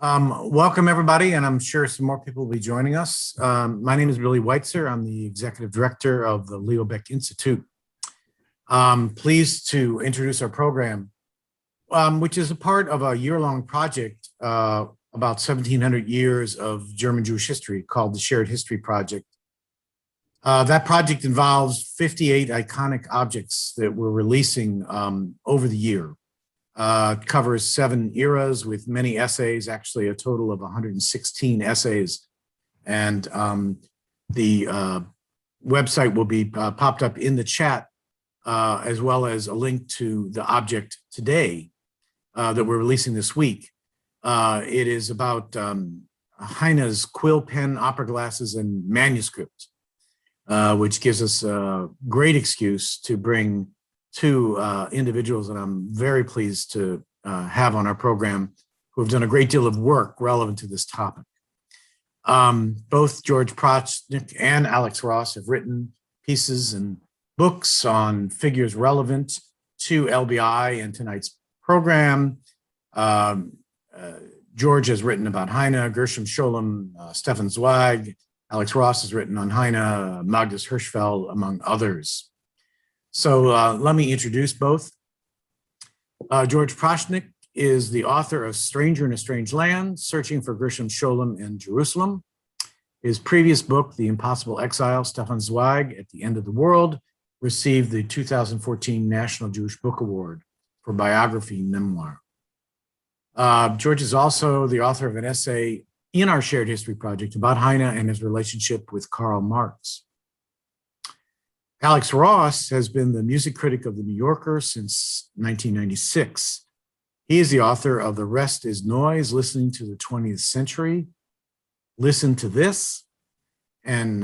Welcome, everybody, and I'm sure some more people will be joining us. My name is Billy Weitzer. I'm the executive director of the Leo Baeck Institute. Pleased to introduce our program, which is a part of a year-long project about 1,700 years of German Jewish history called the Shared History Project. That project involves 58 iconic objects that we're releasing over the year. Covers 7 eras with many essays, actually a total of 116 essays. And the website will be popped up in the chat, as well as a link to the object today that we're releasing this week. It is about Heine's quill pen, opera glasses, and manuscript, which gives us a great excuse to bring 2 individuals that I'm very pleased to have on our program who have done a great deal of work relevant to this topic. Both George Prochnik and Alex Ross have written pieces and books on figures relevant to LBI and tonight's program. George has written about Heine, Gershom Scholem, Stefan Zweig. Alex Ross has written on Heine, Magnus Hirschfeld, among others. So let me introduce both. George Prochnik is the author of Stranger in a Strange Land, Searching for Gershom Scholem in Jerusalem. His previous book, The Impossible Exile, Stefan Zweig at the End of the World, received the 2014 National Jewish Book Award for biography memoir. George is also the author of an essay in our Shared History Project about Heine and his relationship with Karl Marx. Alex Ross has been the music critic of The New Yorker since 1996. He is the author of The Rest is Noise, Listening to the 20th Century, Listen to This, and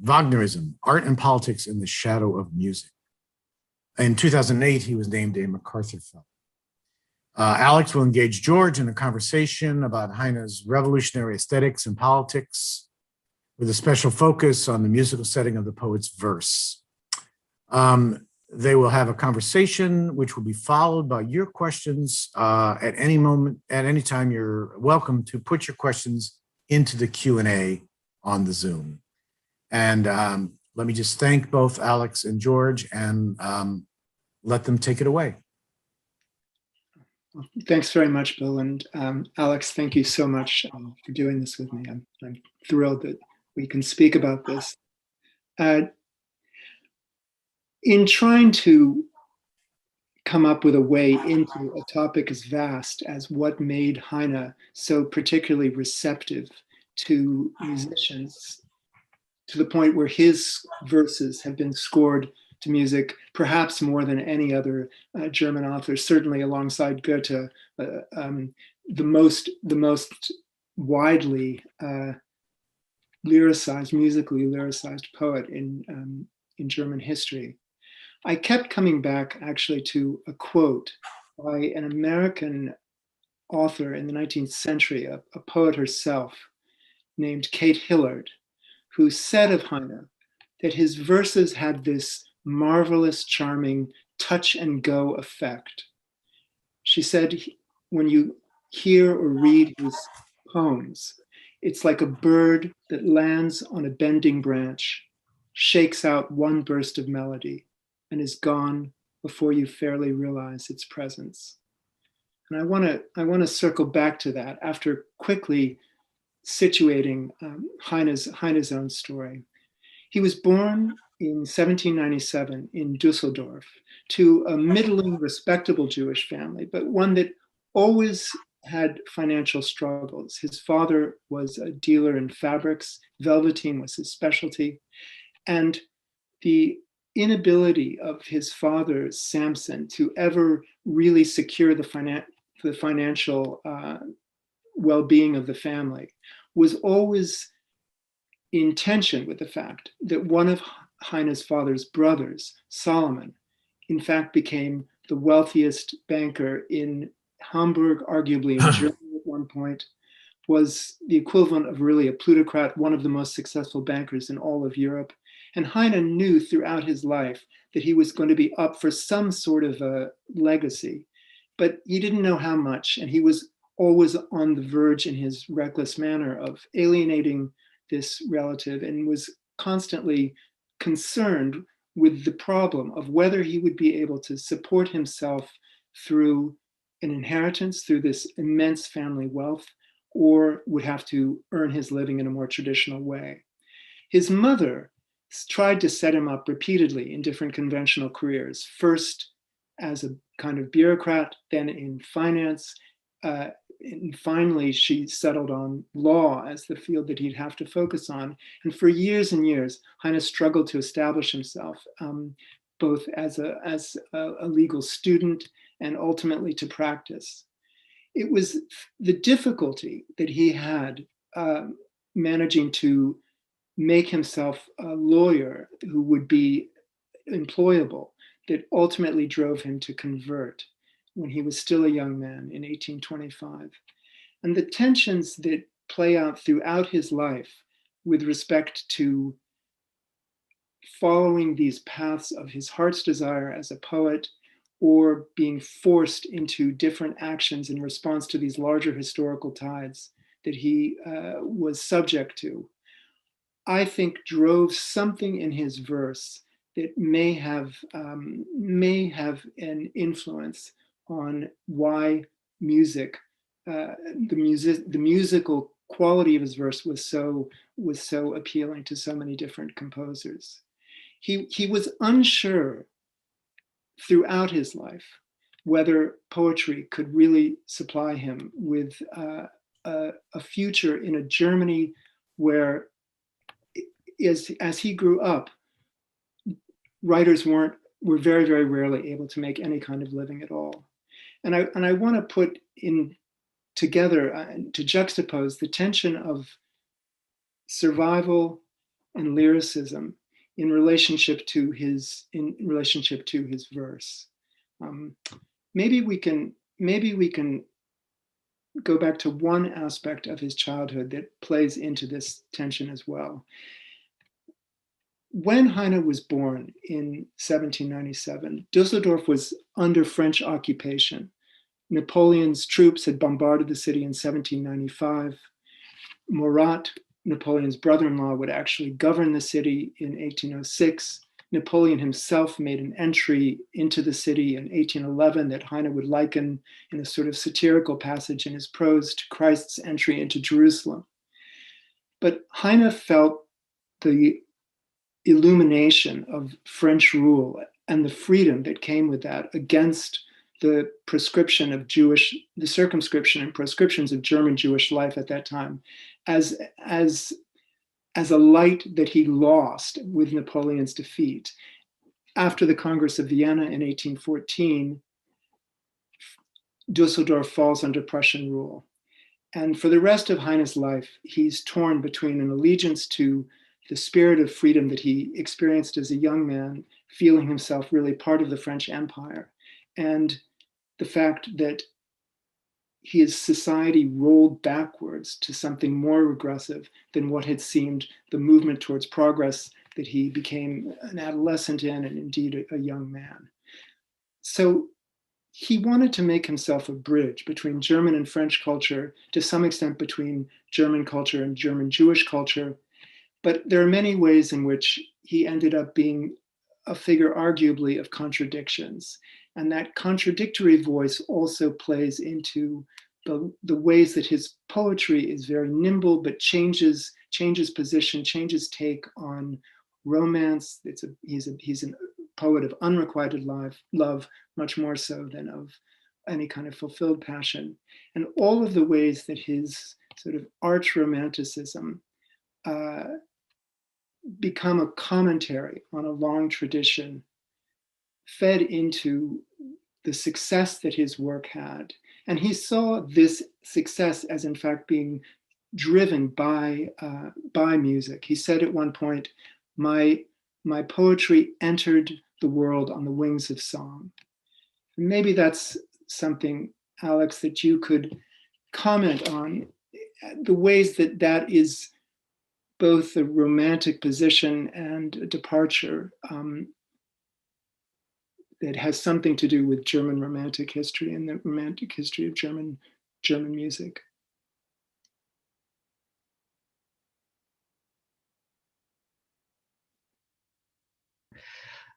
Wagnerism, Art and Politics in the Shadow of Music. In 2008, he was named a MacArthur Fellow. Alex will engage George in a conversation about Heine's revolutionary aesthetics and politics, with a special focus on the musical setting of the poet's verse. They will have a conversation which will be followed by your questions at any moment, at any time. You're welcome to put your questions into the Q&A on the Zoom. And let me just thank both Alex and George and let them take it away. Thanks very much, Bill. And Alex, thank you so much for doing this with me. I'm thrilled that we can speak about this. In trying to come up with a way into a topic as vast as what made Heine so particularly receptive to musicians, to the point where his verses have been scored to music, perhaps more than any other German author, certainly alongside Goethe, the most widely lyricized, musically lyricized poet in German history. I kept coming back actually to a quote by an American author in the 19th century, a poet herself named Kate Hillard, who said of Heine that his verses had this marvelous, charming touch and go effect. She said, when you hear or read his poems, it's like a bird that lands on a bending branch, shakes out one burst of melody, and is gone before you fairly realize its presence. And I want to circle back to that after quickly situating Heine's own story. He was born in 1797 in Dusseldorf to a middling, respectable Jewish family, but one that always had financial struggles. His father was a dealer in fabrics. Velveteen was his specialty. And the inability of his father, Samson, to ever really secure the financial well-being of the family was always in tension with the fact that one of Heine's father's brothers, Solomon, in fact became the wealthiest banker in Hamburg, arguably in Germany at one point, was the equivalent of really a plutocrat, one of the most successful bankers in all of Europe. And Heine knew throughout his life that he was going to be up for some sort of a legacy, but he didn't know how much. And he was always on the verge in his reckless manner of alienating this relative, and was constantly concerned with the problem of whether he would be able to support himself through an inheritance, through this immense family wealth, or would have to earn his living in a more traditional way. His mother tried to set him up repeatedly in different conventional careers, first as a kind of bureaucrat, then in finance, and finally she settled on law as the field that he'd have to focus on. And for years and years, Heine struggled to establish himself, both as a legal student and ultimately to practice. It was the difficulty that he had managing to make himself a lawyer who would be employable that ultimately drove him to convert when he was still a young man in 1825. And the tensions that play out throughout his life with respect to following these paths of his heart's desire as a poet, or being forced into different actions in response to these larger historical tides that he was subject to, I think drove something in his verse that may have an influence on why music, the musical quality of his verse was so appealing to so many different composers. He was unsure throughout his life whether poetry could really supply him with a future in a Germany where, as he grew up, writers were very, very rarely able to make any kind of living at all. And I want to put in together to juxtapose the tension of survival and lyricism in relationship to his verse. Maybe we can go back to one aspect of his childhood that plays into this tension as well. When Heine was born in 1797, Dusseldorf was under French occupation. Napoleon's troops had bombarded the city in 1795. Murat, Napoleon's brother-in-law, would actually govern the city in 1806. Napoleon himself made an entry into the city in 1811 that Heine would liken in a sort of satirical passage in his prose to Christ's entry into Jerusalem. But Heine felt the illumination of French rule and the freedom that came with that against the prescription of the circumscription and proscriptions of German Jewish life at that time, as a light that he lost with Napoleon's defeat. After the Congress of Vienna in 1814, Dusseldorf falls under Prussian rule. And for the rest of Heine's life, he's torn between an allegiance to the spirit of freedom that he experienced as a young man, feeling himself really part of the French Empire, and the fact that his society rolled backwards to something more regressive than what had seemed the movement towards progress that he became an adolescent in, and indeed a young man. So he wanted to make himself a bridge between German and French culture, to some extent between German culture and German Jewish culture. But there are many ways in which he ended up being a figure arguably of contradictions. And that contradictory voice also plays into the ways that his poetry is very nimble, but changes position, changes take on romance. He's a poet of unrequited love, much more so than of any kind of fulfilled passion. And all of the ways that his sort of arch romanticism become a commentary on a long tradition fed into the success that his work had. And he saw this success as in fact being driven by music. He said at one point, my poetry entered the world on the wings of song. And maybe that's something, Alex, that you could comment on, the ways that is both a romantic position and a departure that has something to do with German romantic history and the romantic history of German German music?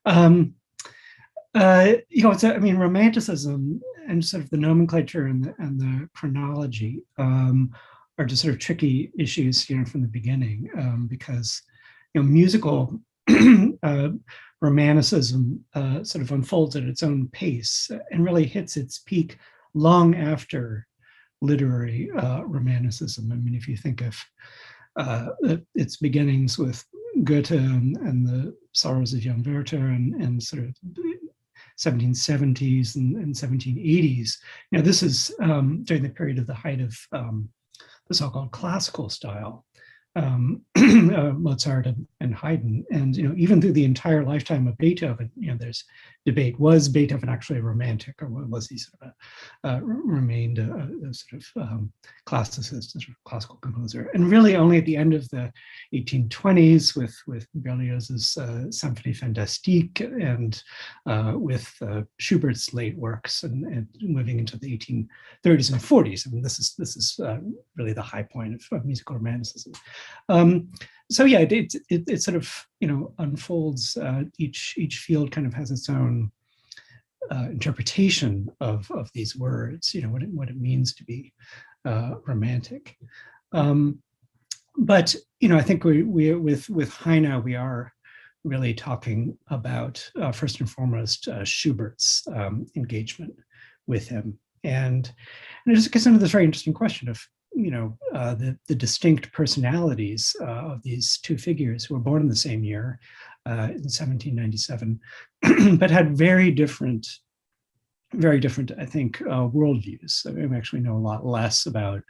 I mean, Romanticism and sort of the nomenclature and the chronology are just sort of tricky issues, from the beginning, because, musical Romanticism sort of unfolds at its own pace and really hits its peak long after literary Romanticism. I mean, if you think of its beginnings with Goethe and the Sorrows of Young Werther and sort of 1770s and 1780s. This is during the period of the height of the so-called classical style, Mozart and Haydn. And even through the entire lifetime of Beethoven, there's debate: was Beethoven actually a romantic, or was he sort of remained a sort of classicist, a sort of classical composer? And really, only at the end of the 1820s, with Berlioz's Symphonie Fantastique and with Schubert's late works, and moving into the 1830s and 40s. I mean, this is really the high point of musical Romanticism. So yeah, it sort of unfolds. Each field kind of has its own interpretation of these words. What it means to be romantic. But I think we with Heine, we are really talking about first and foremost Schubert's engagement with him, and it just gets into this very interesting question of the distinct personalities of these two figures who were born in the same year, in 1797, but had very different, I think, worldviews. I mean, we actually know a lot less about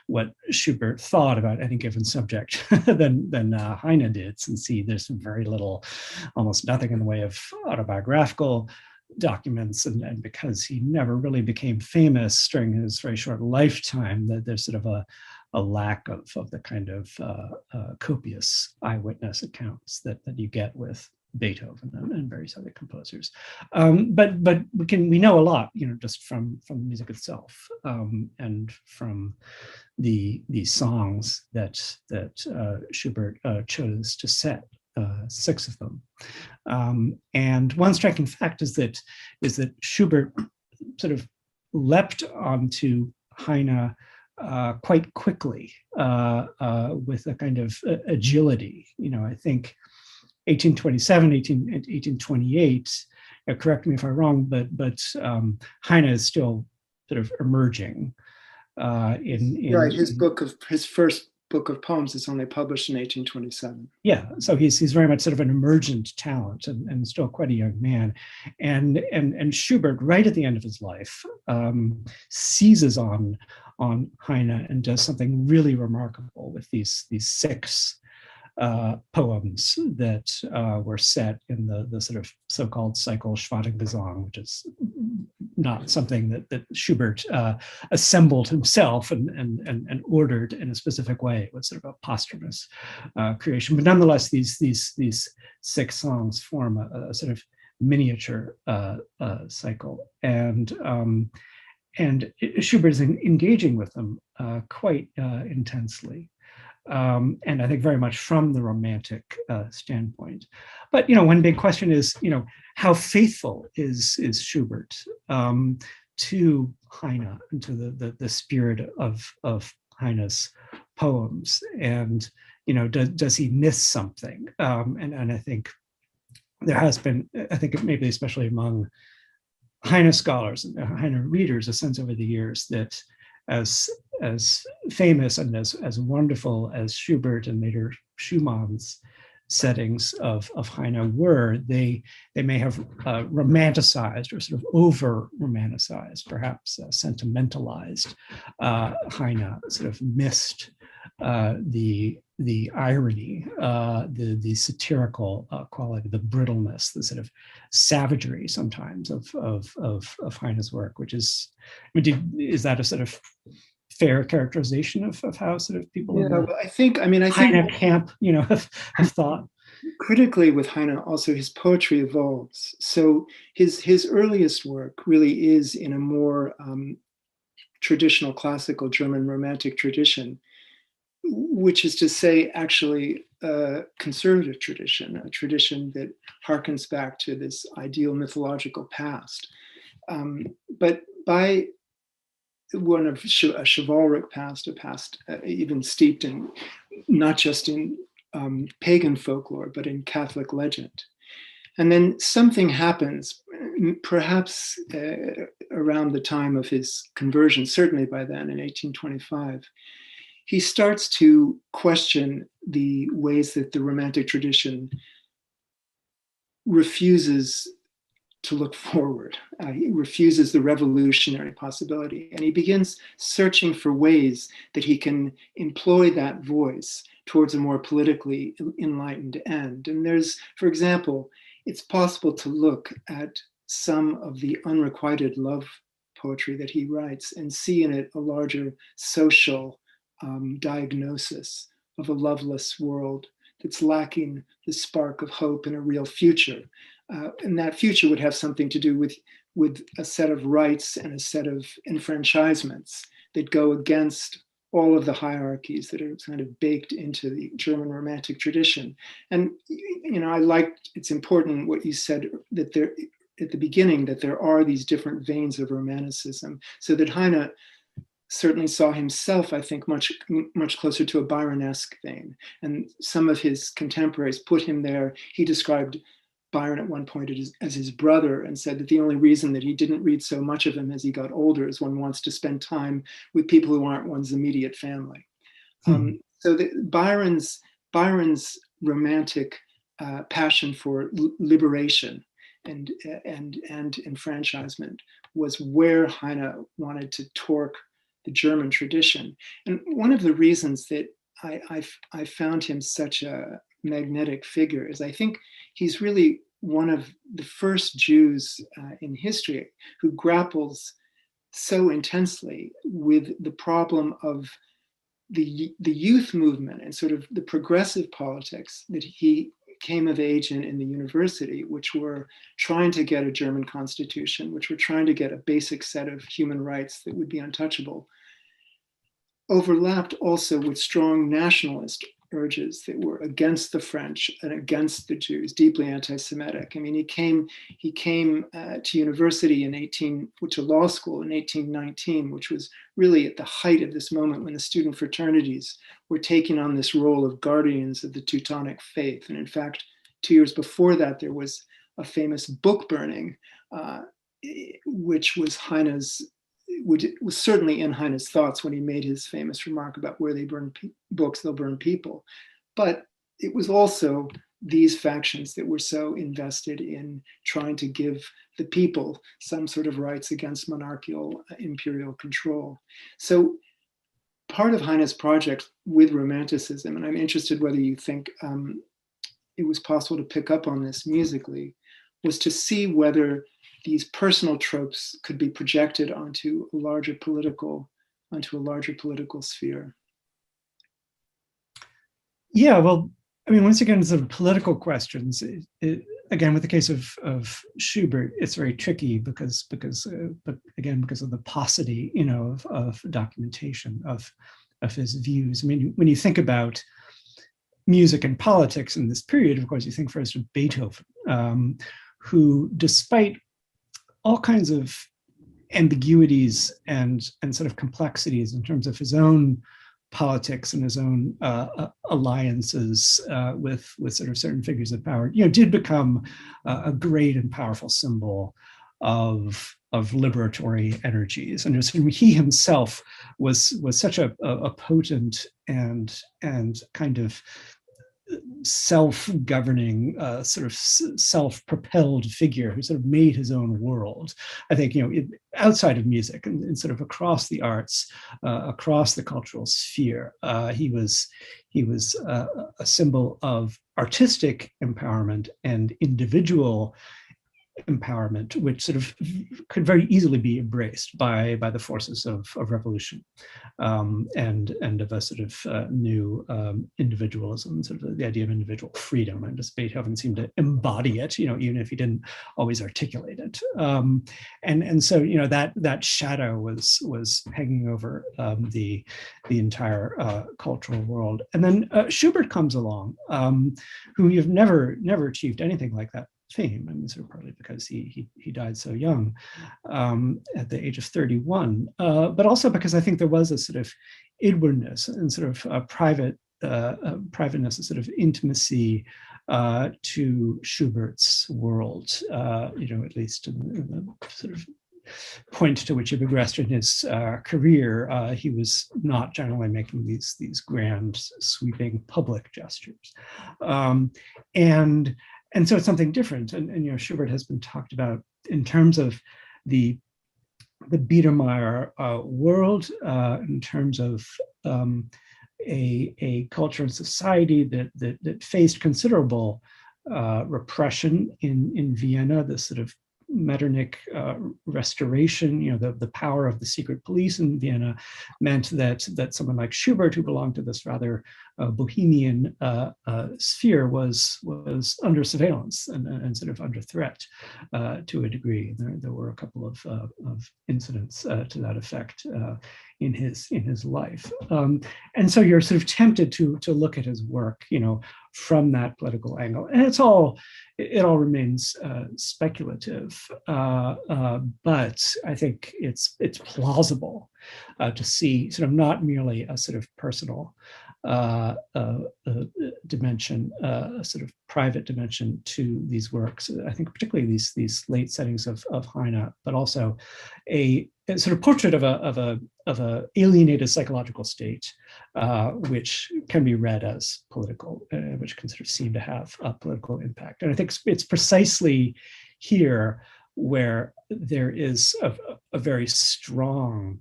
what Schubert thought about any given subject than Heine did, since there's very little, almost nothing in the way of autobiographical documents, and because he never really became famous during his very short lifetime, that there's sort of a lack of the kind of copious eyewitness accounts that you get with Beethoven and various other composers. But we know a lot, just from the music itself, and from the songs that Schubert chose to set. 6 of them, and one striking fact is that Schubert sort of leapt onto Heine quite quickly, with a kind of agility. I think 1828. Correct me if I'm wrong, but Heine is still sort of emerging. Right, his first book of poems is only published in 1827. Yeah, so he's very much sort of an emergent talent, and still quite a young man. And Schubert, right at the end of his life, seizes on Heine and does something really remarkable with these 6 poems that were set in the sort of so-called cycle Schwarzengesang, which is not something that Schubert assembled himself and ordered in a specific way. It was sort of a posthumous creation, but nonetheless, these 6 songs form a sort of miniature cycle, and Schubert is engaging with them quite intensely. And I think very much from the romantic standpoint. But one big question is, how faithful is Schubert to Heine and to the spirit of Heine's poems, and does he miss something? And I think there has been, I think maybe especially among Heine scholars and Heine readers, a sense over the years that as famous and as wonderful as Schubert and later Schumann's settings of Heine were, they may have romanticized or sort of over-romanticized, perhaps sentimentalized Heine, sort of missed the irony, the satirical quality, the brittleness, the sort of savagery sometimes of Heine's work, which is, is that a sort of fair characterization of how sort of people in the I think Heine camp, have thought? Critically with Heine, also his poetry evolves. So his earliest work really is in a more traditional classical German Romantic tradition, which is to say, actually, a conservative tradition, a tradition that harkens back to this ideal mythological past. But by one of a chivalric past, a past even steeped in not just in pagan folklore, but in Catholic legend. And then something happens, perhaps around the time of his conversion, certainly by then in 1825. He starts to question the ways that the Romantic tradition refuses to look forward. He refuses the revolutionary possibility. And he begins searching for ways that he can employ that voice towards a more politically enlightened end. And there's, for example, it's possible to look at some of the unrequited love poetry that he writes and see in it a larger social diagnosis of a loveless world that's lacking the spark of hope and a real future. And that future would have something to do with a set of rights and a set of enfranchisements that go against all of the hierarchies that are kind of baked into the German Romantic tradition. And, you know, I liked, it's important what you said, that there, at the beginning, that there are these different veins of Romanticism, so that Heine certainly saw himself, I think, much closer to a Byron-esque vein. And some of his contemporaries put him there. He described Byron at one point as his brother, and said that the only reason that he didn't read so much of him as he got older is one wants to spend time with people who aren't one's immediate family. So Byron's romantic passion for liberation and enfranchisement was where Heine wanted to torque the German tradition. And one of the reasons that I found him such a magnetic figure is I think he's really one of the first Jews in history who grapples so intensely with the problem of the youth movement and sort of the progressive politics that he came of age in the university, which were trying to get a German constitution, which were trying to get a basic set of human rights that would be untouchable, overlapped also with strong nationalist urges that were against the French and against the Jews, deeply anti-Semitic. I mean, he came to university to law school in 1819, which was really at the height of this moment when the student fraternities were taking on this role of guardians of the Teutonic faith. And in fact, 2 years before that, there was a famous book burning, which was was certainly in Heine's thoughts when he made his famous remark about where they burn books, they'll burn people. But it was also these factions that were so invested in trying to give the people some sort of rights against monarchical imperial control. So part of Heine's project with Romanticism, and I'm interested whether you think it was possible to pick up on this musically, was to see whether these personal tropes could be projected onto a larger political sphere. Yeah, well, I mean, once again, sort of political questions. Again, with the case of Schubert, it's very tricky because of the paucity, you know, of documentation of his views. I mean, when you think about music and politics in this period, of course, you think first of Beethoven, who, despite all kinds of ambiguities and sort of complexities in terms of his own politics and his own alliances with sort of certain figures of power, you know, did become a great and powerful symbol of liberatory energies. And he himself was such a potent and kind of self-governing, sort of self-propelled figure who sort of made his own world. I think, you know, outside of music and sort of across the arts, across the cultural sphere, he was a symbol of artistic empowerment and individual empowerment, which sort of could very easily be embraced by the forces of revolution, and of a sort of new individualism, sort of the idea of individual freedom. And just Beethoven seemed to embody it, even if he didn't always articulate it. And so that shadow was hanging over the entire cultural world. And then Schubert comes along, who you've never achieved anything like that fame. I mean, sort of partly because he died so young, at the age of 31, but also because I think there was a sort of inwardness and sort of a privateness, a sort of intimacy to Schubert's world, at least in the sort of point to which he progressed in his career. He was not generally making these grand, sweeping public gestures, and so it's something different. And Schubert has been talked about in terms of the Biedermeier world, in terms of a culture and society that faced considerable repression in Vienna, this sort of Metternich restoration. The power of the secret police in Vienna meant that someone like Schubert, who belonged to this rather bohemian sphere, was under surveillance and sort of under threat to a degree. There were a couple of incidents to that effect in his life, and so you're sort of tempted to look at his work, from that political angle, and it all remains speculative, but I think it's plausible to see sort of not merely a sort of personal dimension, a sort of private dimension to these works. I think particularly these late settings of Heine, but also a sort of portrait of a alienated psychological state, which can be read as political, which can sort of seem to have a political impact. And I think it's precisely here where there is a very strong,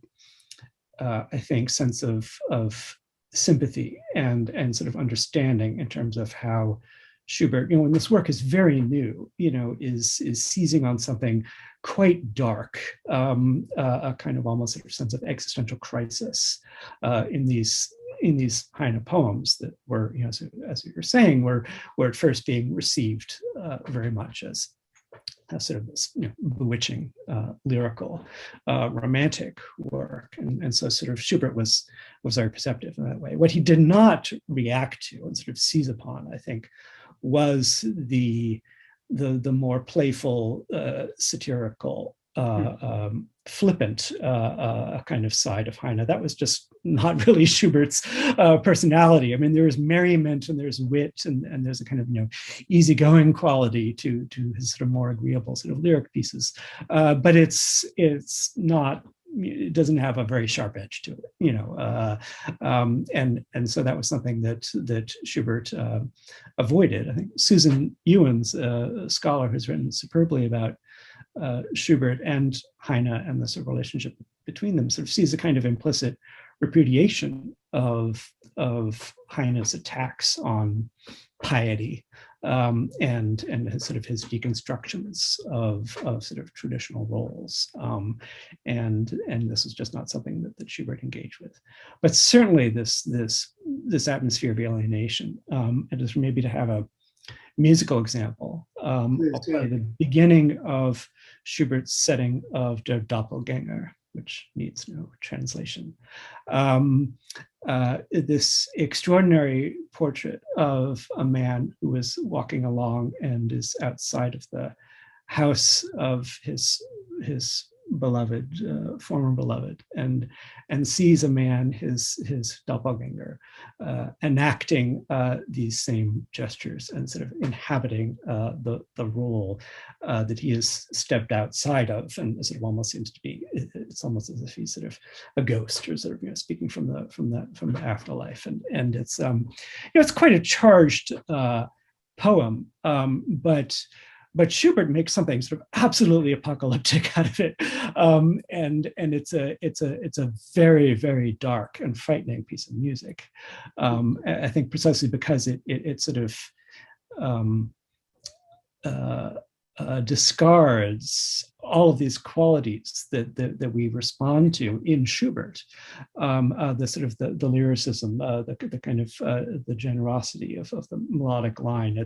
I think, sense of sympathy and sort of understanding in terms of how Schubert, when this work is very new, is seizing on something quite dark, a kind of almost sort of sense of existential crisis in these Heine poems that were, as you were saying, were at first being received very much as sort of this bewitching, lyrical, romantic work, and so sort of Schubert was very perceptive in that way. What he did not react to and sort of seize upon, I think, was the more playful, satirical, flippant kind of side of Heine. That was just not really Schubert's personality. I mean, there's merriment and there's wit and there's a kind of easygoing quality to his sort of more agreeable sort of lyric pieces, but it's not. It doesn't have a very sharp edge to it, and so that was something that Schubert avoided. I think Susan Ewan's a scholar who's written superbly about Schubert and Heine and the sort of relationship between them, sort of sees a kind of implicit repudiation of Heine's attacks on piety, and his deconstructions of sort of traditional roles, and this is just not something that Schubert engaged with. But certainly this atmosphere of alienation, and just maybe to have a musical example, I'll play the beginning of Schubert's setting of Der Doppelgänger, which needs no translation. This extraordinary portrait of a man who is walking along and is outside of the house of his beloved, former beloved, and sees a man, his doppelganger, enacting these same gestures and sort of inhabiting the role that he has stepped outside of, and sort of almost seems to be. It's almost as if he's sort of a ghost, or sort of speaking from the afterlife, and it's it's quite a charged poem, but Schubert makes something sort of absolutely apocalyptic out of it, and it's a very, very dark and frightening piece of music. I think precisely because it sort of discards all of these qualities that we respond to in Schubert, the sort of the lyricism, the kind of the generosity of the melodic line.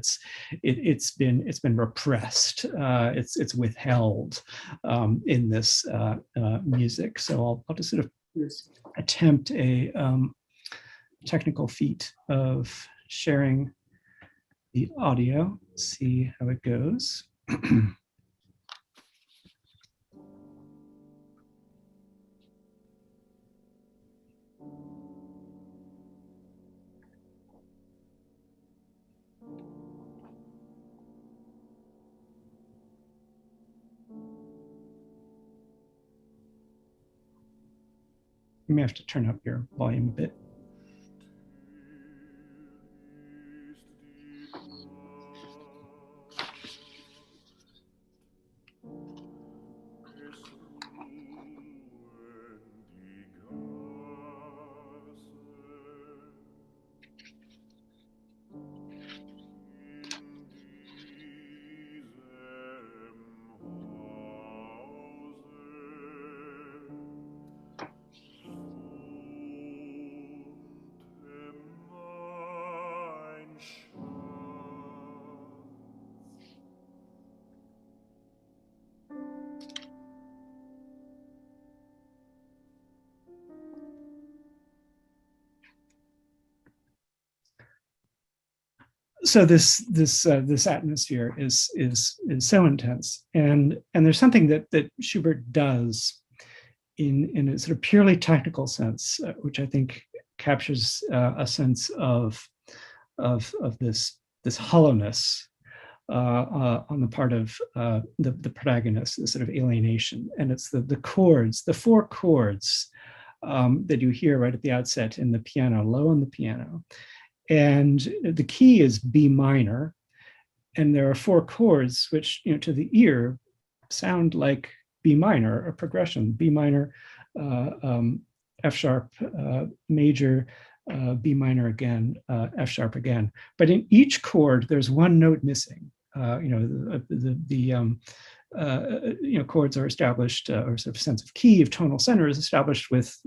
It's been repressed. It's withheld in this music. So I'll just sort of attempt a technical feat of sharing the audio, see how it goes. You may have to turn up your volume a bit. So this atmosphere is so intense, and there's something that Schubert does in a sort of purely technical sense, which I think captures a sense of this hollowness on the part of the protagonist, the sort of alienation, and it's the chords, the four chords that you hear right at the outset in the piano, low on the piano. And the key is B minor, and there are four chords which, to the ear, sound like B minor, a progression: B minor, F sharp, major, B minor again, F sharp again. But in each chord, there's one note missing. Chords are established, or sort of sense of key of tonal center is established with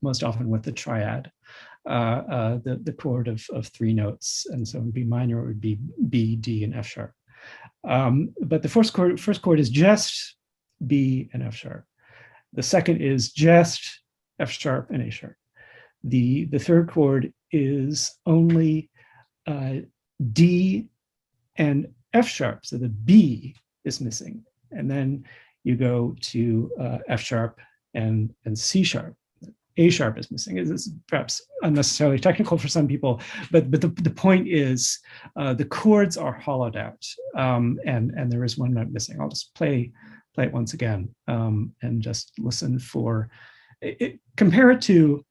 most often with the triad. The chord of three notes, and so in B minor it would be B, D, and F sharp. But the first chord is just B and F sharp. The second is just F sharp and A sharp. The third chord is only D and F sharp, so the B is missing, and then you go to F sharp and C sharp. A sharp is missing. It's perhaps unnecessarily technical for some people, but the point is the chords are hollowed out, and there is one note missing. I'll just play it once again, and just listen for it. Compare it to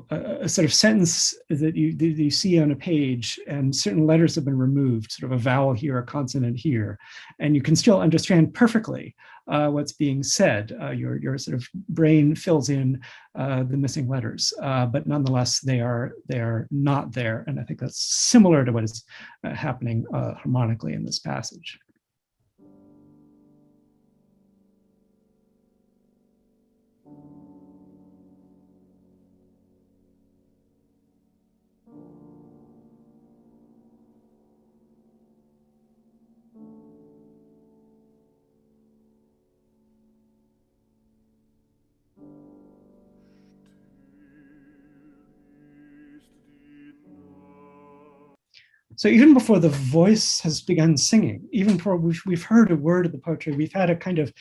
a sort of sentence that you see on a page, and certain letters have been removed, sort of a vowel here, a consonant here, and you can still understand perfectly what's being said. Your sort of brain fills in the missing letters, but nonetheless they are not there, and I think that's similar to what is happening harmonically in this passage. So even before the voice has begun singing, even before we've heard a word of the poetry, we've had a kind of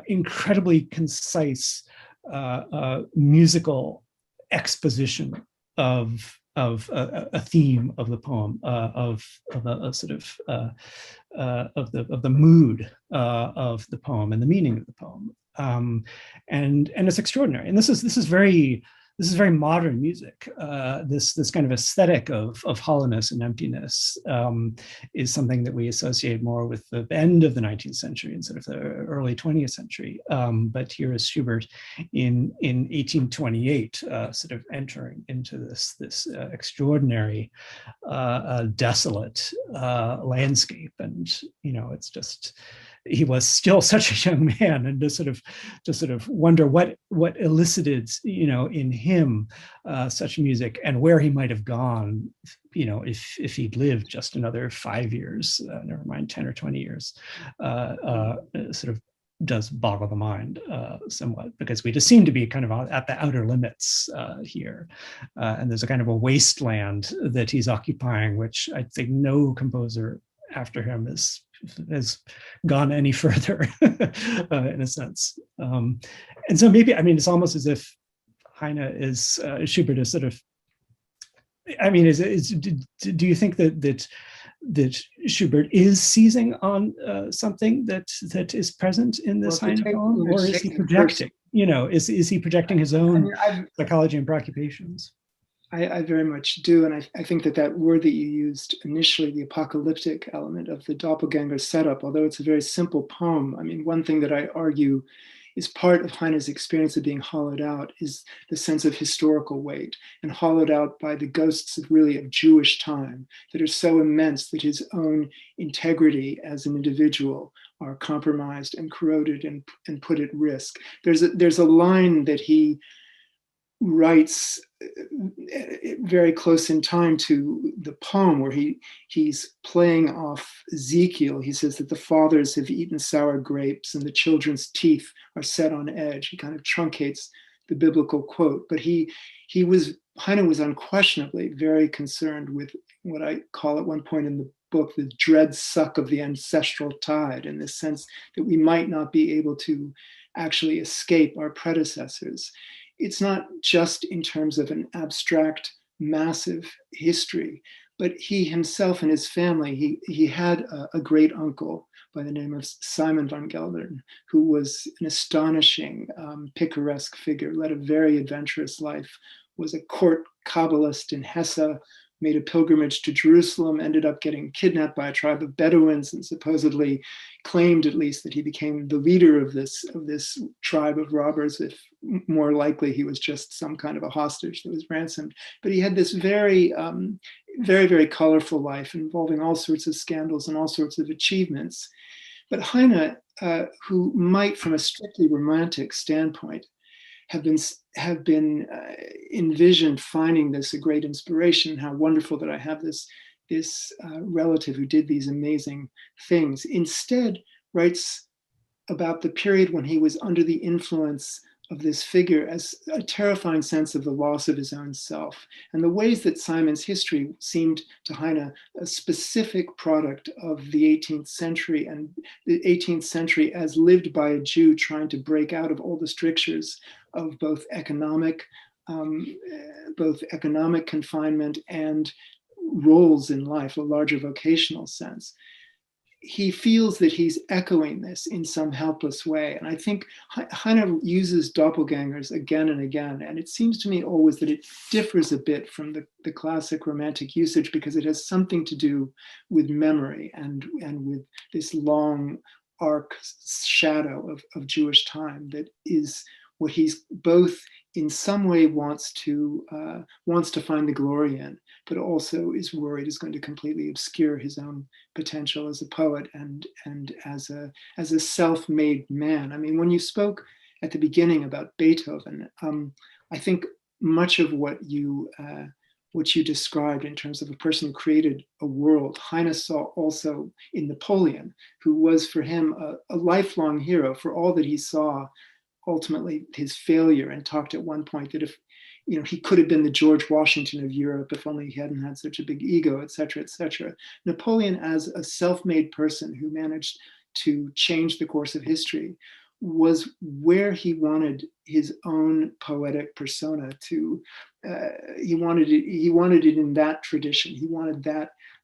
incredibly concise musical exposition of a theme of the poem, of a sort of the mood of the poem and the meaning of the poem, and it's extraordinary. And this is very this is very modern music. This kind of aesthetic of hollowness and emptiness is something that we associate more with the end of the 19th century instead of the early 20th century. But here is Schubert in 1828, sort of entering into this extraordinary, desolate landscape, and it's just, he was still such a young man, and to sort of wonder what elicited in him such music, and where he might have gone if he'd lived just another 5 years, never mind 10 or 20 years, sort of does boggle the mind somewhat, because we just seem to be kind of at the outer limits here, and there's a kind of a wasteland that he's occupying, which I think no composer after him has gone any further in a sense. And so maybe, it's almost as if Schubert is sort of, do you think that Schubert is seizing on something that is present in this Heine poem, or is he projecting? Is he projecting his own psychology and preoccupations? I very much do, and I think that word that you used initially, the apocalyptic element of the doppelganger setup, although it's a very simple poem, one thing that I argue is part of Heine's experience of being hollowed out is the sense of historical weight, and hollowed out by the ghosts of Jewish time that are so immense that his own integrity as an individual are compromised and corroded and put at risk. There's a line that he writes very close in time to the poem, where he's playing off Ezekiel. He says that the fathers have eaten sour grapes and the children's teeth are set on edge. He kind of truncates the biblical quote, but Heine was unquestionably very concerned with what I call at one point in the book the dread suck of the ancestral tide, in the sense that we might not be able to actually escape our predecessors. It's not just in terms of an abstract, massive history, but he himself and his family, he had a great uncle by the name of Simon von Geldern, who was an astonishing, picaresque figure, led a very adventurous life, was a court Kabbalist in Hesse, made a pilgrimage to Jerusalem, ended up getting kidnapped by a tribe of Bedouins, and supposedly claimed at least that he became the leader of this tribe of robbers, if more likely he was just some kind of a hostage that was ransomed. But he had this very, very, very colorful life involving all sorts of scandals and all sorts of achievements. But Heine, who might from a strictly romantic standpoint have been envisioned finding this a great inspiration, how wonderful that I have this relative who did these amazing things, instead writes about the period when he was under the influence of this figure as a terrifying sense of the loss of his own self, and the ways that Simon's history seemed to Heine a specific product of the 18th century, and the 18th century as lived by a Jew trying to break out of all the strictures of both economic confinement and roles in life, a larger vocational sense. He feels that he's echoing this in some helpless way. And I think Heine uses doppelgangers again and again. And it seems to me always that it differs a bit from the classic romantic usage, because it has something to do with memory and with this long arc shadow of Jewish time that is what he's both in some way wants to find the glory in, but also is worried is going to completely obscure his own potential as a poet and as a self-made man. I mean, when you spoke at the beginning about Beethoven, I think much of what you described in terms of a person who created a world, Heine saw also in Napoleon, who was for him a lifelong hero for all that he saw ultimately his failure, and talked at one point that if he could have been the George Washington of Europe if only he hadn't had such a big ego, et cetera, et cetera. Napoleon, as a self-made person who managed to change the course of history, was where he wanted his own poetic persona to. He wanted it in that tradition. He wanted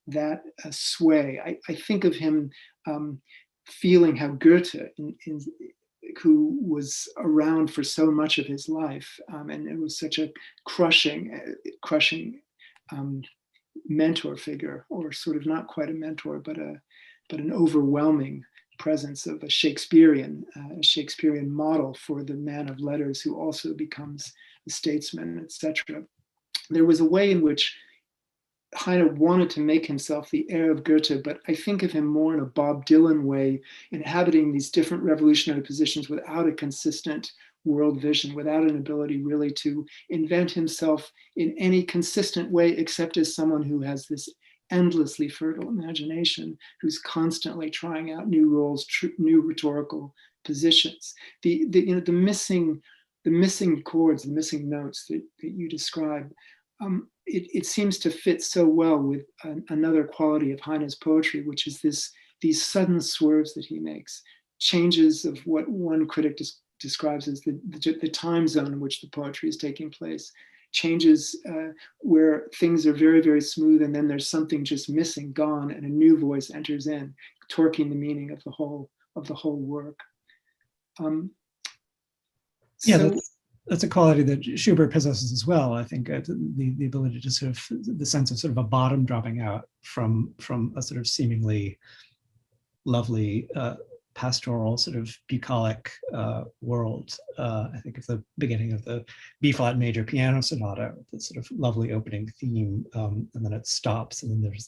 that sway. I think of him feeling how Goethe who was around for so much of his life, and it was such a crushing mentor figure, or sort of not quite a mentor, but an overwhelming presence of a Shakespearean model for the man of letters who also becomes a statesman, etc. There was a way in which Heine wanted to make himself the heir of Goethe, but I think of him more in a Bob Dylan way, inhabiting these different revolutionary positions without a consistent world vision, without an ability really to invent himself in any consistent way, except as someone who has this endlessly fertile imagination, who's constantly trying out new roles, new rhetorical positions. The missing chords, the missing notes that you describe, it seems to fit so well with another quality of Heine's poetry, which is these sudden swerves that he makes, changes of what one critic describes as the time zone in which the poetry is taking place, changes where things are very, very smooth, and then there's something just missing, gone, and a new voice enters in, torquing the meaning of the whole work. Yeah, that's a quality that Schubert possesses as well. I think the ability to sort of, the sense of sort of a bottom dropping out from a sort of seemingly lovely pastoral sort of bucolic world. I think of the beginning of the B-flat major piano sonata, the sort of lovely opening theme, and then it stops, and then there's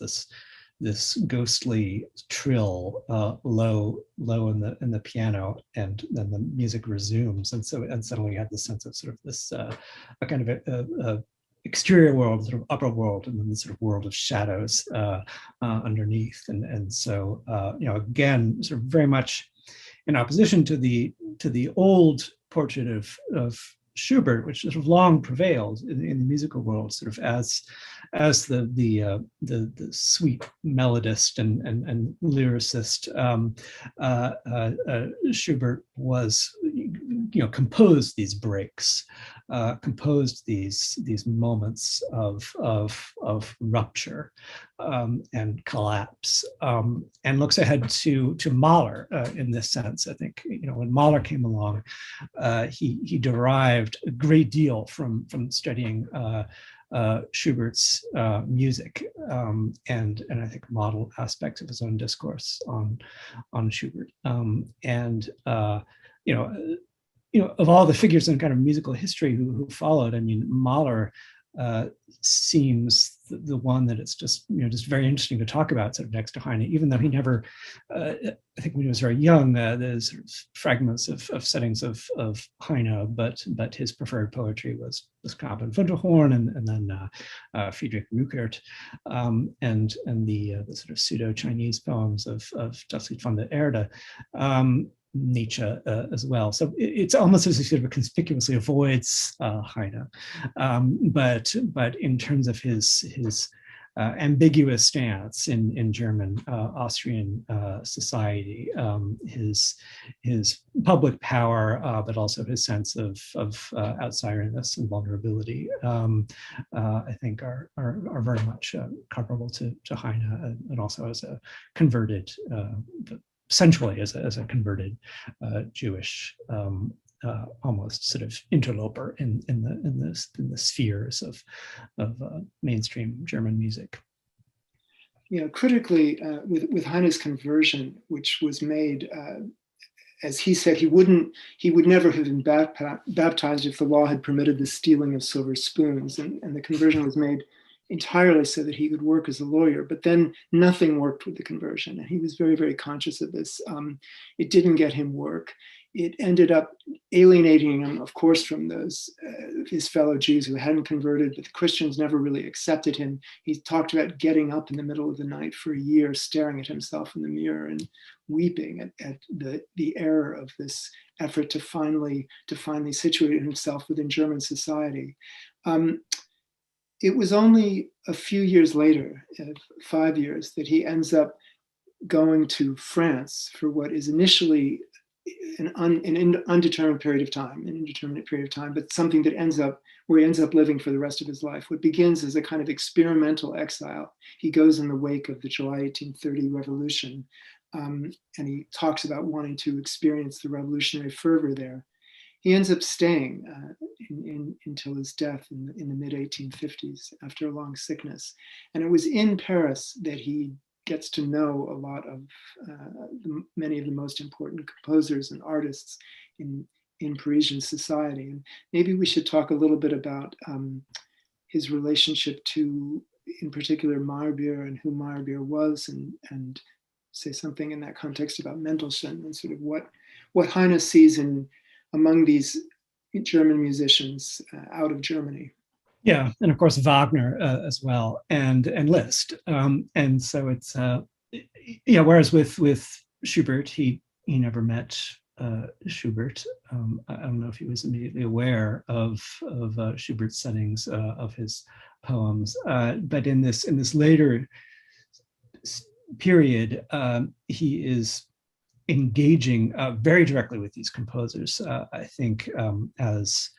this ghostly trill, low in the piano, and then the music resumes, and suddenly you have the sense of sort of this a kind of a exterior world, sort of upper world, and then the sort of world of shadows underneath, and so again, sort of very much in opposition to the old portrait of Schubert, which sort of long prevailed in the musical world, sort of as the sweet melodist and lyricist. Schubert was, composed these breaks, composed these moments of rupture and collapse, and looks ahead to Mahler in this sense. I think when Mahler came along, he derived a great deal from studying Schubert's music, and I think model aspects of his own discourse on Schubert. Of all the figures in kind of musical history who followed, I mean, Mahler seems the one that it's just very interesting to talk about, sort of next to Heine, even though he never, I think when he was very young, there's sort of fragments of settings of Heine, but his preferred poetry was Knab and Funterhorn, and then Friedrich Rückert, and the sort of pseudo-Chinese poems of Das Lied von der Erde. Nietzsche as well. So it's almost as if he sort of conspicuously avoids Heine, but in terms of his ambiguous stance in German Austrian society, his public power, but also his sense of outsiderness and vulnerability, I think are very much comparable to Heine, and also as a converted, essentially as a converted Jewish, almost sort of interloper in the spheres of mainstream German music. Critically, with Heine's conversion, which was made, as he said, he would never have been baptized if the law had permitted the stealing of silver spoons, and the conversion was made entirely so that he could work as a lawyer. But then nothing worked with the conversion, and he was very, very conscious of this. It didn't get him work. It ended up alienating him, of course, from those his fellow Jews who hadn't converted, but the Christians never really accepted him. He talked about getting up in the middle of the night for a year, staring at himself in the mirror and weeping at the error of this effort to finally situate himself within German society. It was only a few years later, 5 years, that he ends up going to France for what is initially an indeterminate period of time, but something that where he ends up living for the rest of his life. What begins as a kind of experimental exile. He goes in the wake of the July 1830 revolution, and he talks about wanting to experience the revolutionary fervor there. He ends up staying until his death in the mid-1850s after a long sickness. And it was in Paris that he gets to know a lot of many of the most important composers and artists in Parisian society. And maybe we should talk a little bit about his relationship to, in particular, Meyerbeer and who Meyerbeer was, and say something in that context about Mendelssohn and sort of what Heine sees among these German musicians out of Germany. Yeah, and of course Wagner as well, and Liszt, and so it's yeah. Whereas with Schubert, he never met Schubert. I don't know if he was immediately aware of Schubert's settings of his poems, but in this later period, he is engaging very directly with these composers. I think as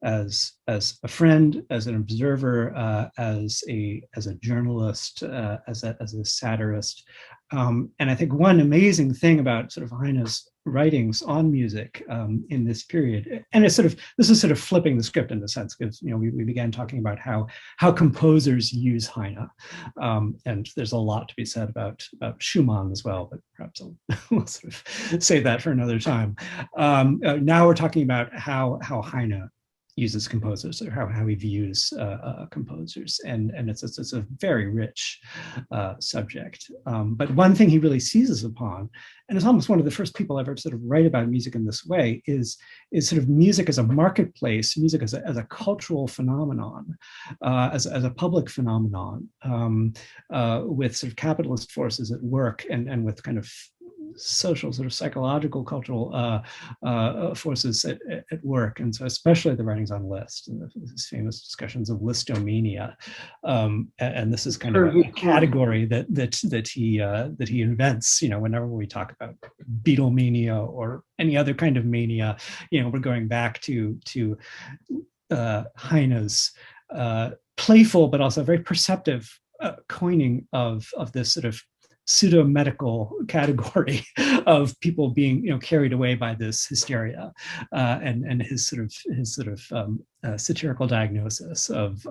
a friend, as an observer, as a journalist, as a satirist. And I think one amazing thing about sort of Heine's writings on music in this period, and this is sort of flipping the script in the sense, because we began talking about how composers use Heine, and there's a lot to be said about Schumann as well, but perhaps we'll sort of save that for another time. Now we're talking about how Heine uses composers, or how he views composers, and it's a very rich subject. But one thing he really seizes upon, and is almost one of the first people ever sort of write about music in this way, is sort of music as a marketplace, music as a cultural phenomenon, as a public phenomenon, with sort of capitalist forces at work, and with kind of social, sort of psychological, cultural forces at work. And so especially the writings on Liszt and these famous discussions of Listomania. And this is kind of a category that he invents, whenever we talk about Beatlemania or any other kind of mania, we're going back to Heine's playful but also very perceptive coining of this sort of pseudo-medical category of people being carried away by this hysteria, and his sort of satirical diagnosis of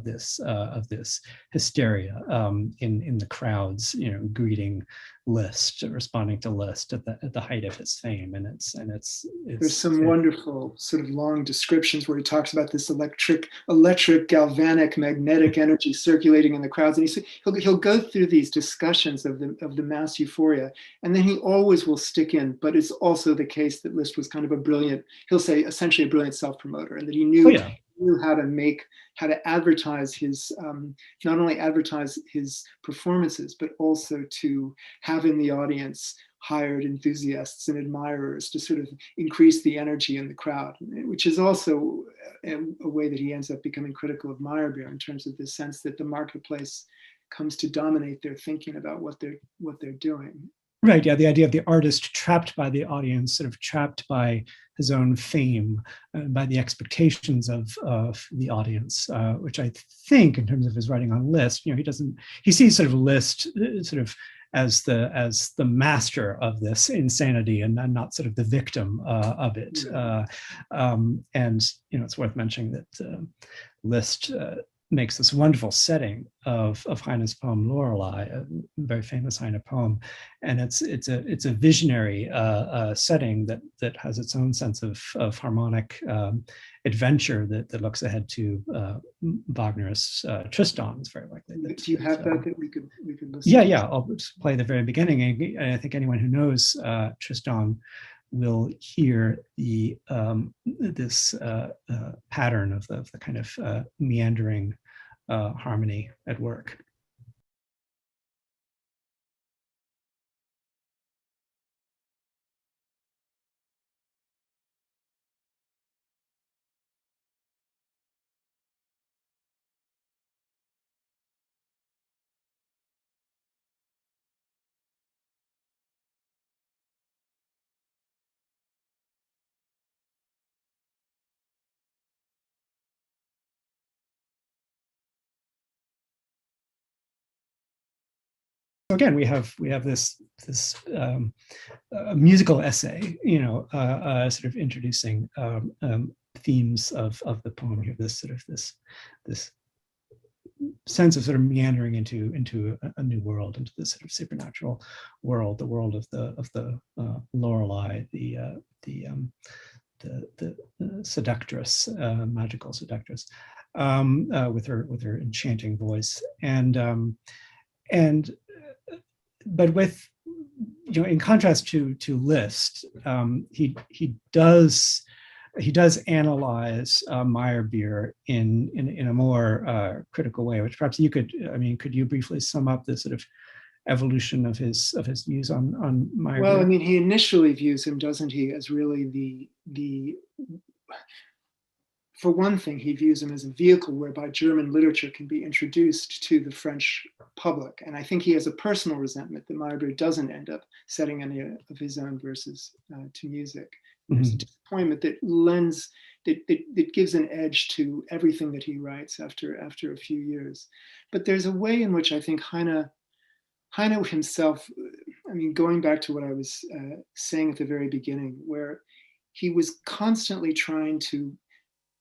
this hysteria in the crowds, greeting Liszt, responding to Liszt at the height of his fame. And it's there's some wonderful sort of long descriptions where he talks about this electric galvanic magnetic energy circulating in the crowds, and he'll go through these discussions of the mass euphoria, and then he always will stick in, but it's also the case that Liszt was kind of he'll say essentially a brilliant self-promoter, and that he knew how to advertise his, not only advertise his performances, but also to have in the audience hired enthusiasts and admirers to sort of increase the energy in the crowd, which is also a way that he ends up becoming critical of Meyerbeer in terms of the sense that the marketplace comes to dominate their thinking about what they're doing. Right, yeah, the idea of the artist trapped by the audience, sort of trapped by his own fame, by the expectations of the audience, which I think, in terms of his writing on Liszt, he sees sort of Liszt sort of as the master of this insanity, and not sort of the victim of it. And it's worth mentioning that Liszt makes this wonderful setting of Heine's poem Lorelei, a very famous Heine poem, and it's a visionary setting that has its own sense of harmonic adventure that looks ahead to Wagner's Tristan. It's very likely. Do you have that we could listen? Yeah. I'll just play the very beginning, and I think anyone who knows Tristan will hear this pattern of the kind of meandering harmony at work. again, we have this musical essay, sort of introducing themes of the poem here. This sort of this sense of sort of meandering into a new world, into this sort of supernatural world, the world of the Lorelei, the seductress, magical seductress, with her enchanting voice, but with, in contrast to Liszt, he does analyze Meyerbeer in a more critical way, which perhaps you could you briefly sum up the sort of evolution of his views on Meyerbeer? Well, he initially views him, doesn't he, as really the for one thing, he views him as a vehicle whereby German literature can be introduced to the French public. And I think he has a personal resentment that Meyerbeer doesn't end up setting any of his own verses to music. There's a disappointment that gives an edge to everything that he writes after a few years. But there's a way in which I think Heine himself, going back to what I was saying at the very beginning, where he was constantly trying to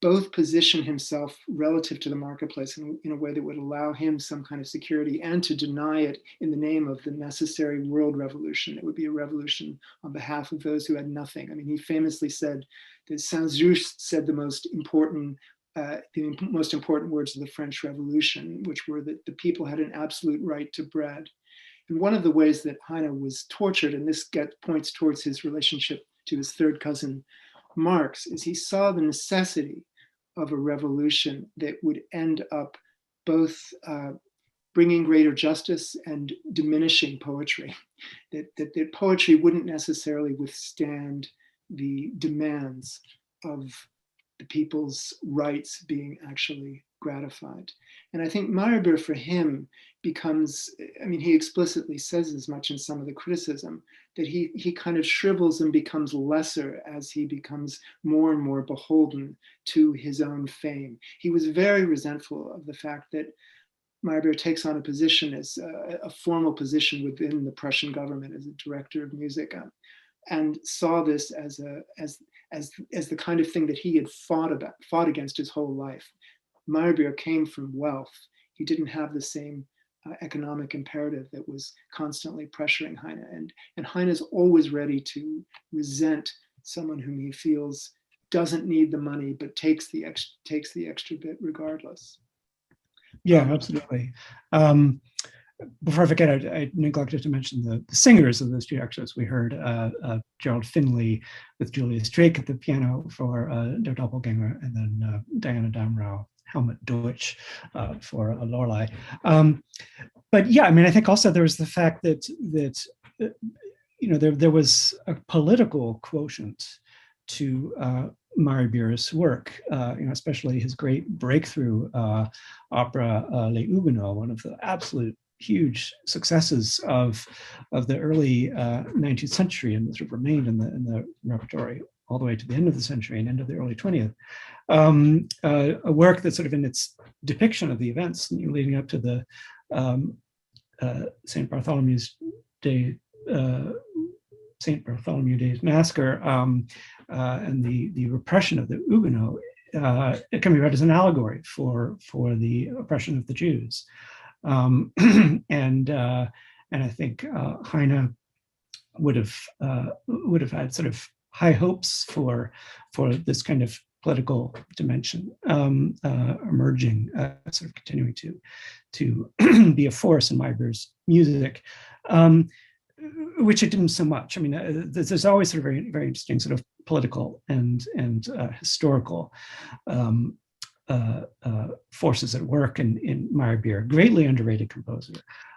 both position himself relative to the marketplace in a way that would allow him some kind of security, and to deny it in the name of the necessary world revolution. It would be a revolution on behalf of those who had nothing. He famously said that Saint-Just said the most important words of the French Revolution, which were that the people had an absolute right to bread. And one of the ways that Heine was tortured, and this points towards his relationship to his third cousin, Marx, is he saw the necessity of a revolution that would end up both bringing greater justice and diminishing poetry, that poetry wouldn't necessarily withstand the demands of the people's rights being actually gratified. And I think Meyerbeer, for him, becomes, he explicitly says as much in some of the criticism, that he kind of shrivels and becomes lesser as he becomes more and more beholden to his own fame. He was very resentful of the fact that Meyerbeer takes on a position as a formal position within the Prussian government as a director of music, and saw this as the kind of thing that he had fought against his whole life. Meyerbeer came from wealth. He didn't have the same economic imperative that was constantly pressuring Heine. And Heine is always ready to resent someone whom he feels doesn't need the money, but takes the extra bit regardless. Yeah, absolutely. Before I forget, I neglected to mention the singers of those two excerpts. We heard Gerald Finley with Julius Drake at the piano for Der Doppelgänger, and then Diana Damrau, Helmut Deutsch for Lorelei. But yeah, I think also there was the fact that there was a political quotient to Meyerbeer's work, especially his great breakthrough opera Les Huguenots, one of the absolute huge successes of the early 19th century, and sort of remained in the repertory all the way to the end of the century and end of the early 20th. A work that sort of in its depiction of the events leading up to the St. Bartholomew Day's massacre and the repression of the Huguenots, it can be read as an allegory for the oppression of the Jews. And I think Heine would have had sort of high hopes for this kind of political dimension emerging, sort of continuing to be a force in Meyerbeer's music, which it didn't so much. There's always sort of very, very interesting sort of political and historical forces at work in Meyerbeer, greatly underrated composer.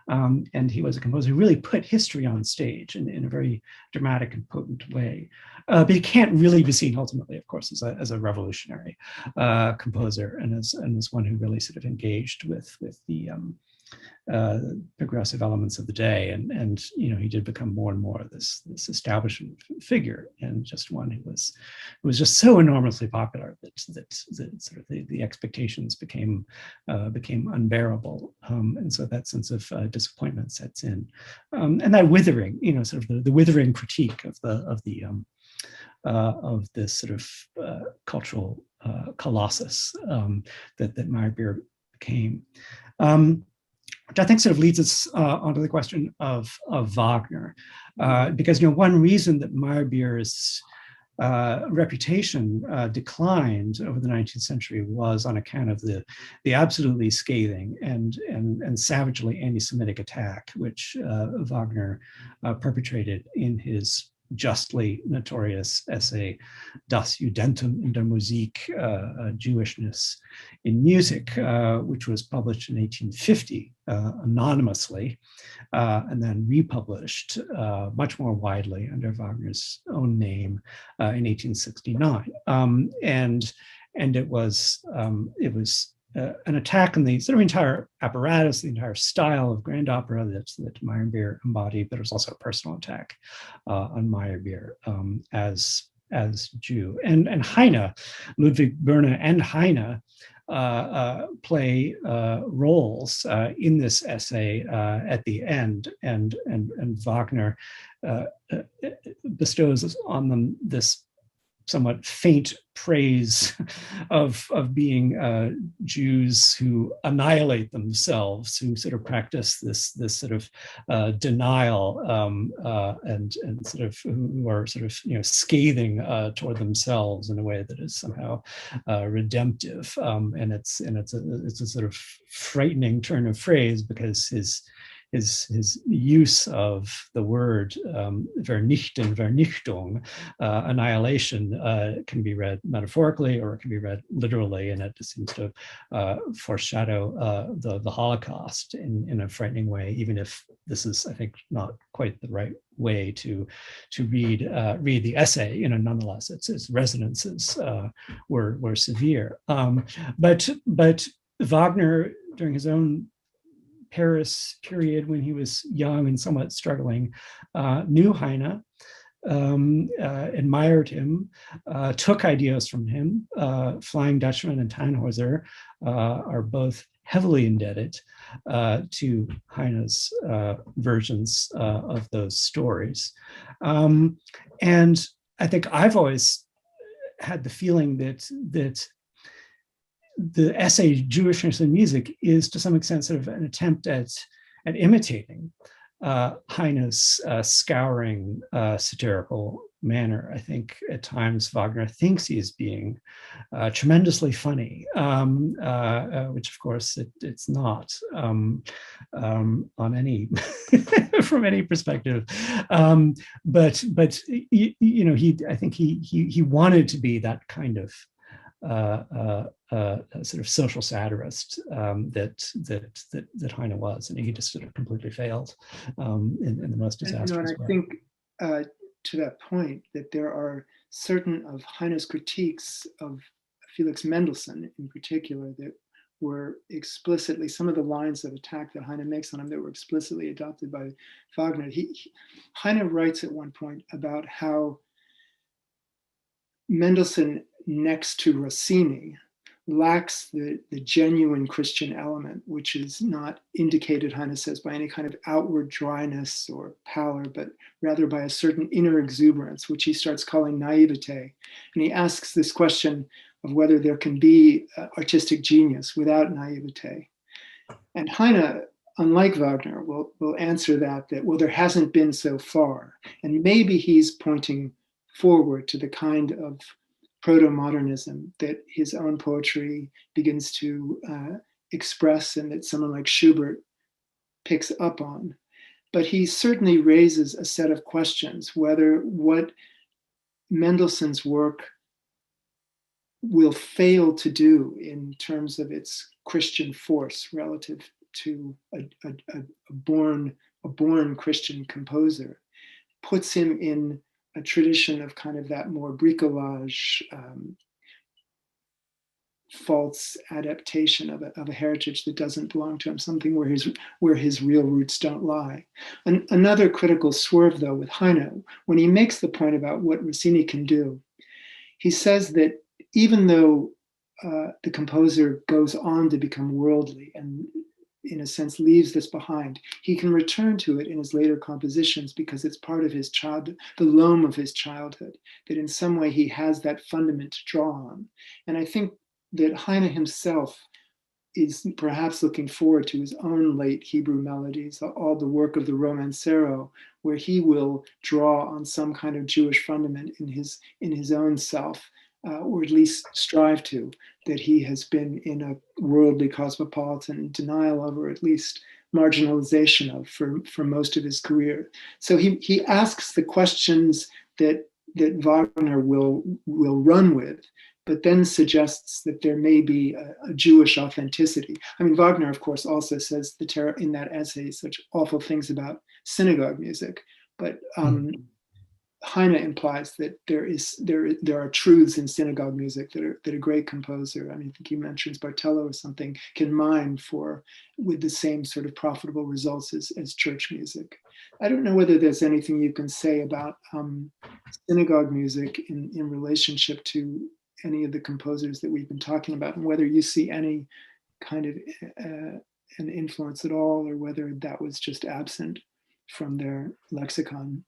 And he was a composer who really put history on stage in a very dramatic and potent way. But he can't really be seen ultimately, of course, as a revolutionary composer and as one who really sort of engaged with the progressive elements of the day, and he did become more and more this establishment figure, and just one who was just so enormously popular that sort of the expectations became unbearable, and so that sense of disappointment sets in, and that withering, sort of the withering critique of this sort of cultural colossus that Meyerbeer became. Which I think sort of leads us onto the question of Wagner, because one reason that Meyerbeer's reputation declined over the 19th century was on account of the absolutely scathing and savagely anti-Semitic attack which Wagner perpetrated in his justly notorious essay Das Judentum in der Musik, Jewishness in Music, which was published in 1850 anonymously, and then republished much more widely under Wagner's own name in 1869. And it was an attack on the sort of entire apparatus, the entire style of grand opera that Meyerbeer embodied, but it was also a personal attack on Meyerbeer as Jew. And Heine, Ludwig Börne and Heine play roles in this essay at the end, and Wagner bestows on them this somewhat faint praise of being Jews who annihilate themselves, who sort of practice this sort of denial, and sort of who are sort of scathing toward themselves in a way that is somehow redemptive, and it's a sort of frightening turn of phrase, because his use of the word vernichten, Vernichtung, annihilation, can be read metaphorically or it can be read literally, and it seems to foreshadow the Holocaust in a frightening way, even if this is, I think, not quite the right way to read the essay. Nonetheless, its resonances were severe. But Wagner, during his own Paris period, when he was young and somewhat struggling, knew Heine, admired him, took ideas from him. Flying Dutchman and Tannhäuser are both heavily indebted to Heine's versions of those stories. And I think I've always had the feeling that the essay Jewishness in Music is to some extent sort of an attempt at imitating Heine's scouring satirical manner. I think at times Wagner thinks he is being tremendously funny, which of course it's not on any from any perspective. But I think he wanted to be that kind of sort of social satirist that Heine was, and he just sort of completely failed in the most disastrous way. I think to that point that there are certain of Heine's critiques of Felix Mendelssohn in particular that were explicitly, some of the lines of attack that Heine makes on him that were explicitly adopted by Wagner. Heine writes at one point about how Mendelssohn, next to Rossini, lacks the genuine Christian element, which is not indicated, Heine says, by any kind of outward dryness or pallor, but rather by a certain inner exuberance, which he starts calling naivete. And he asks this question of whether there can be artistic genius without naivete. And Heine, unlike Wagner, will answer that well, there hasn't been so far. And maybe he's pointing forward to the kind of proto-modernism that his own poetry begins to express, and that someone like Schubert picks up on. But he certainly raises a set of questions, whether what Mendelssohn's work will fail to do in terms of its Christian force relative to a born Christian composer, puts him in a tradition of kind of that more bricolage, false adaptation of a heritage that doesn't belong to him, something where his real roots don't lie. Another critical swerve, though, with Heine, when he makes the point about what Rossini can do, he says that even though the composer goes on to become worldly and in a sense leaves this behind, he can return to it in his later compositions because it's part of his childhood, the loam of his childhood, that in some way he has that fundament to draw on. And I think that Heine himself is perhaps looking forward to his own late Hebrew melodies, all the work of the romancero, where he will draw on some kind of Jewish fundament in his own self, or at least strive to, that he has been in a worldly cosmopolitan denial of, or at least marginalization of for most of his career. So he asks the questions that Wagner will run with, but then suggests that there may be a Jewish authenticity. I mean, Wagner, of course, also says in that essay such awful things about synagogue music, but Heine implies that there are truths in synagogue music that a great composer, I mean, I think he mentions Bartello or something, can mine with the same sort of profitable results as church music. I don't know whether there's anything you can say about synagogue music in relationship to any of the composers that we've been talking about, and whether you see any kind of an influence at all, or whether that was just absent from their lexicon.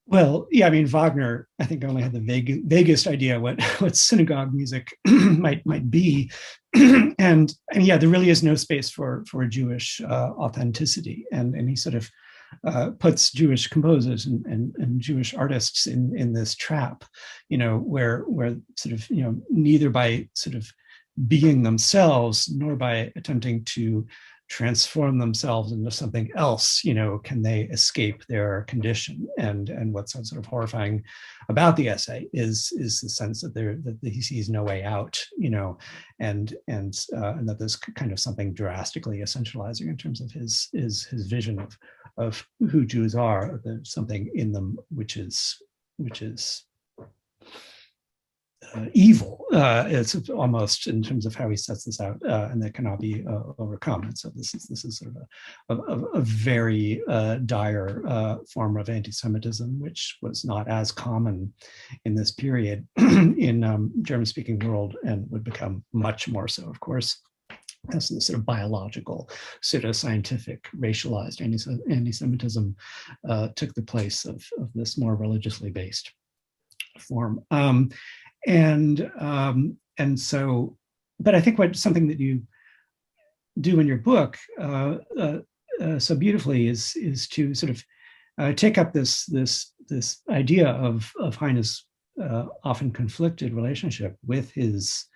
Well, yeah, I mean, Wagner, I think, only had the vaguest idea what synagogue music might be, and yeah, there really is no space for a Jewish authenticity, and he sort of puts Jewish composers and Jewish artists in this trap, where sort of neither by sort of being themselves nor by attempting to transform themselves into something else, can they escape their condition. And what's sort of horrifying about the essay is the sense that he sees no way out, and that there's kind of something drastically essentializing in terms of his vision of who Jews are. There's something in them which is evil. It's almost, in terms of how he sets this out, and that cannot be overcome. And so this is sort of a very dire form of anti-Semitism, which was not as common in this period in German-speaking world, and would become much more so, of course, as the sort of biological, pseudoscientific, racialized anti-Semitism took the place of this more religiously based form. And so, but I think something that you do in your book so beautifully is to sort of take up this idea of Heine's often conflicted relationship with his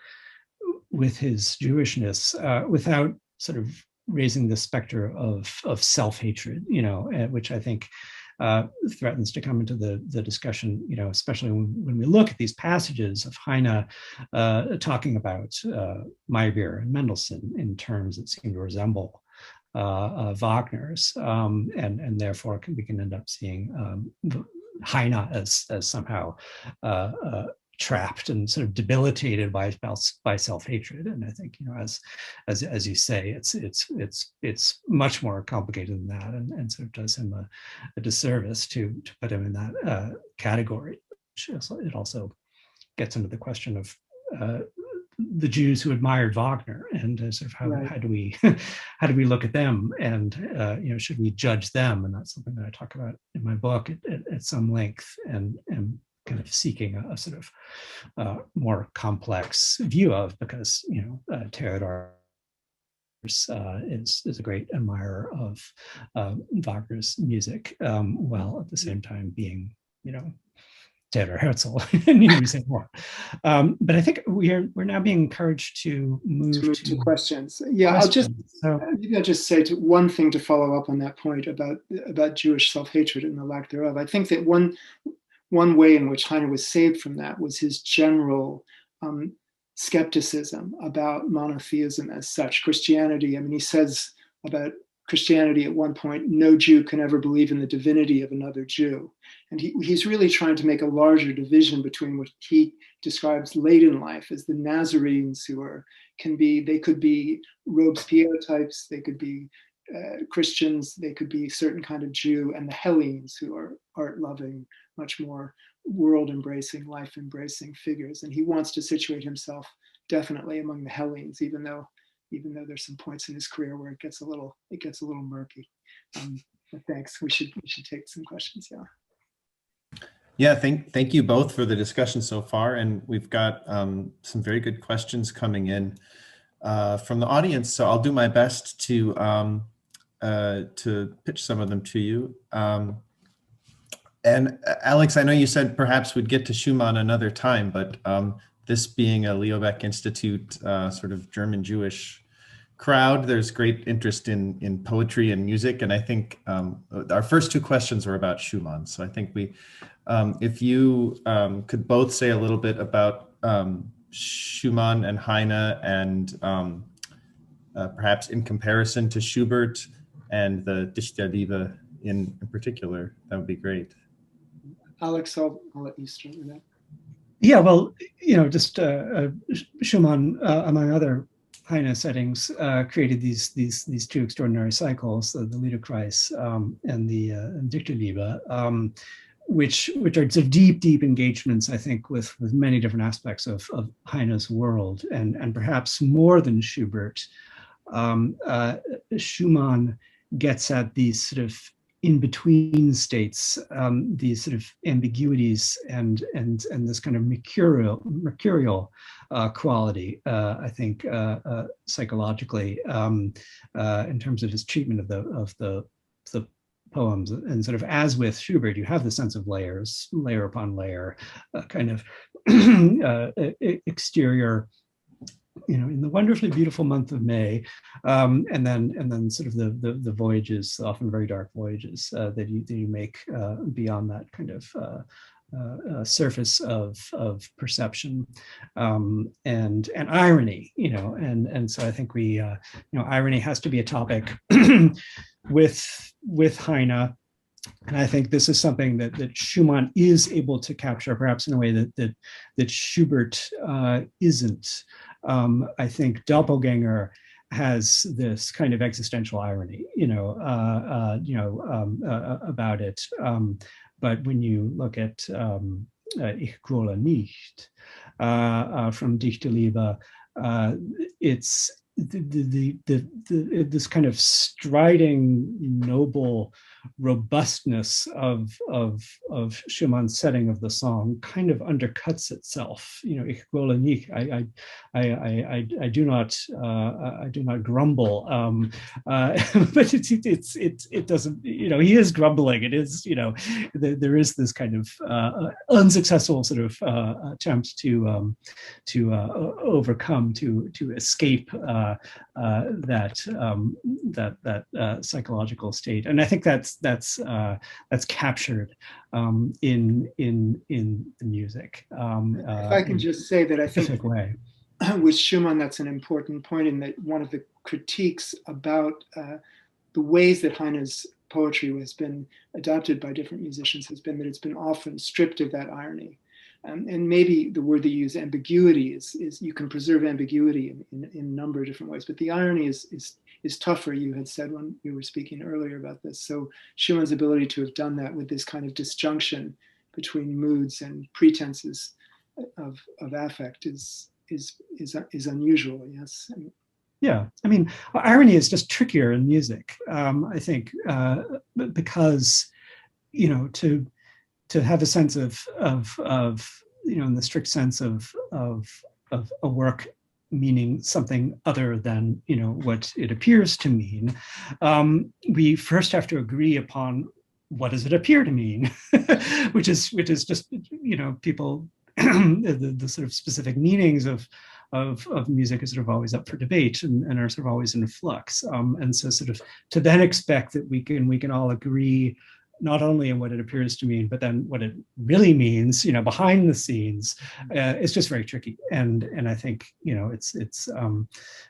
Jewishness, without sort of raising the specter of self-hatred, which I think threatens to come into the discussion, especially when we look at these passages of Heine talking about Meyerbeer and Mendelssohn in terms that seem to resemble Wagner's, and therefore we can end up seeing Heine as somehow trapped and sort of debilitated by self-hatred. And I think, as you say, it's much more complicated than that, and sort of does him a disservice to put him in that category. It also gets into the question of the Jews who admired Wagner, and sort of how do we look at them, and should we judge them? And that's something that I talk about in my book at some length, and kind of seeking a sort of more complex view of, because Theodor is a great admirer of Wagner's music, while at the same time being Theodor Herzl and using more. But I think we're now being encouraged to move to questions. Yeah, maybe I'll just say one thing to follow up on that point about Jewish self-hatred and the lack thereof. I think that one way in which Heine was saved from that was his general skepticism about monotheism as such. Christianity, I mean, he says about Christianity at one point, no Jew can ever believe in the divinity of another Jew. And he's really trying to make a larger division between what he describes late in life as the Nazarenes, who they could be Robespierre types, they could be Christians, they could be certain kind of Jew, and the Hellenes, who are art-loving, much more world-embracing, life-embracing figures. And he wants to situate himself definitely among the Hellenes, even though there's some points in his career where it gets a little murky. But thanks. We should take some questions. Yeah, thank you both for the discussion so far, and we've got some very good questions coming in from the audience. So I'll do my best to pitch some of them to you. And Alex, I know you said perhaps we'd get to Schumann another time, but this being a Leo Baeck Institute sort of German Jewish crowd, there's great interest in poetry and music, and I think our first two questions were about Schumann. So I think if you could both say a little bit about Schumann and Heine, and perhaps in comparison to Schubert and the Dichterliebe in particular, that would be great. Alex, I'll let you start with that. Yeah, well, just Schumann, among other Heine settings, created these two extraordinary cycles, the Liederkreis and the Dichterliebe, which are sort of deep engagements, I think, with many different aspects of Heine's world, and perhaps more than Schubert. Schumann gets at these sort of in-between states, these sort of ambiguities and this kind of mercurial quality, I think, psychologically, in terms of his treatment of the poems. And sort of as with Schubert, you have the sense of layers, layer upon layer, kind of exterior, in the wonderfully beautiful month of May, and then sort of the voyages, often very dark voyages, that you make beyond that kind of surface of perception, and irony, and so I think irony has to be a topic with Heine. And I think this is something that Schumann is able to capture, perhaps in a way that Schubert isn't. I think Doppelganger has this kind of existential irony, about it. But when you look at Ich grole nicht from Dichterliebe, it's this kind of striding, noble robustness of Schumann's setting of the song kind of undercuts itself. Ich grole nicht. I do not grumble. But it doesn't. He is grumbling. It is. There is this kind of unsuccessful sort of attempt to overcome, to escape that psychological state, and I think that's captured in the music. If I can just say that I think way. With Schumann, that's an important point, in that one of the critiques about the ways that Heine's poetry has been adopted by different musicians has been that it's been often stripped of that irony. And maybe the word they use, ambiguity, is you can preserve ambiguity in a number of different ways, but the irony is tougher, you had said when you were speaking earlier about this. So Schumann's ability to have done that with this kind of disjunction between moods and pretenses of affect is unusual, yes. Yeah, I mean, irony is just trickier in music, I think, because, to have a sense of in the strict sense of a work meaning something other than what it appears to mean, we first have to agree upon what does it appear to mean, which is just people the sort of specific meanings of music is sort of always up for debate and are sort of always in flux, and so sort of to then expect that we can all agree not only in what it appears to mean, but then what it really means, behind the scenes, it's just very tricky. And I think,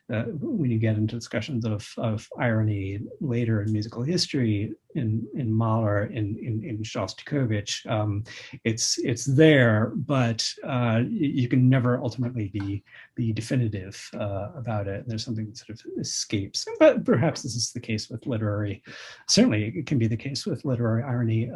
when you get into discussions of irony later in musical history, in Mahler, in Shostakovich, it's there, but you can never ultimately be definitive about it. There's something that sort of escapes. But perhaps this is the case with literary. Certainly, it can be the case with literary irony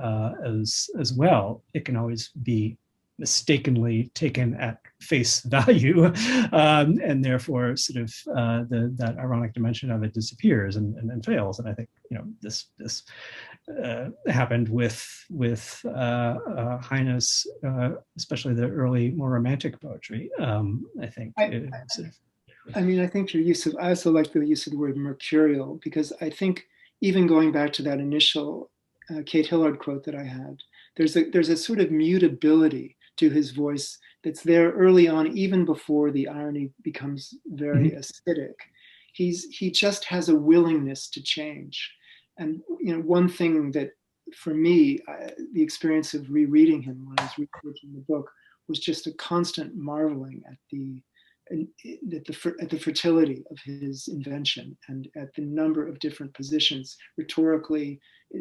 as well. It can always be mistakenly taken at face value, and therefore sort of that ironic dimension of it disappears and fails. And I think this happened with Highness, especially the early more romantic poetry. I think. I think I also like the use of the word mercurial, because I think even going back to that initial Kate Hillard quote that I had, there's a sort of mutability to his voice that's there early on, even before the irony becomes very acidic. He just has a willingness to change. And one thing that, for me, the experience of rereading him when I was researching the book was just a constant marveling at the fertility of his invention, and at the number of different positions, rhetorically,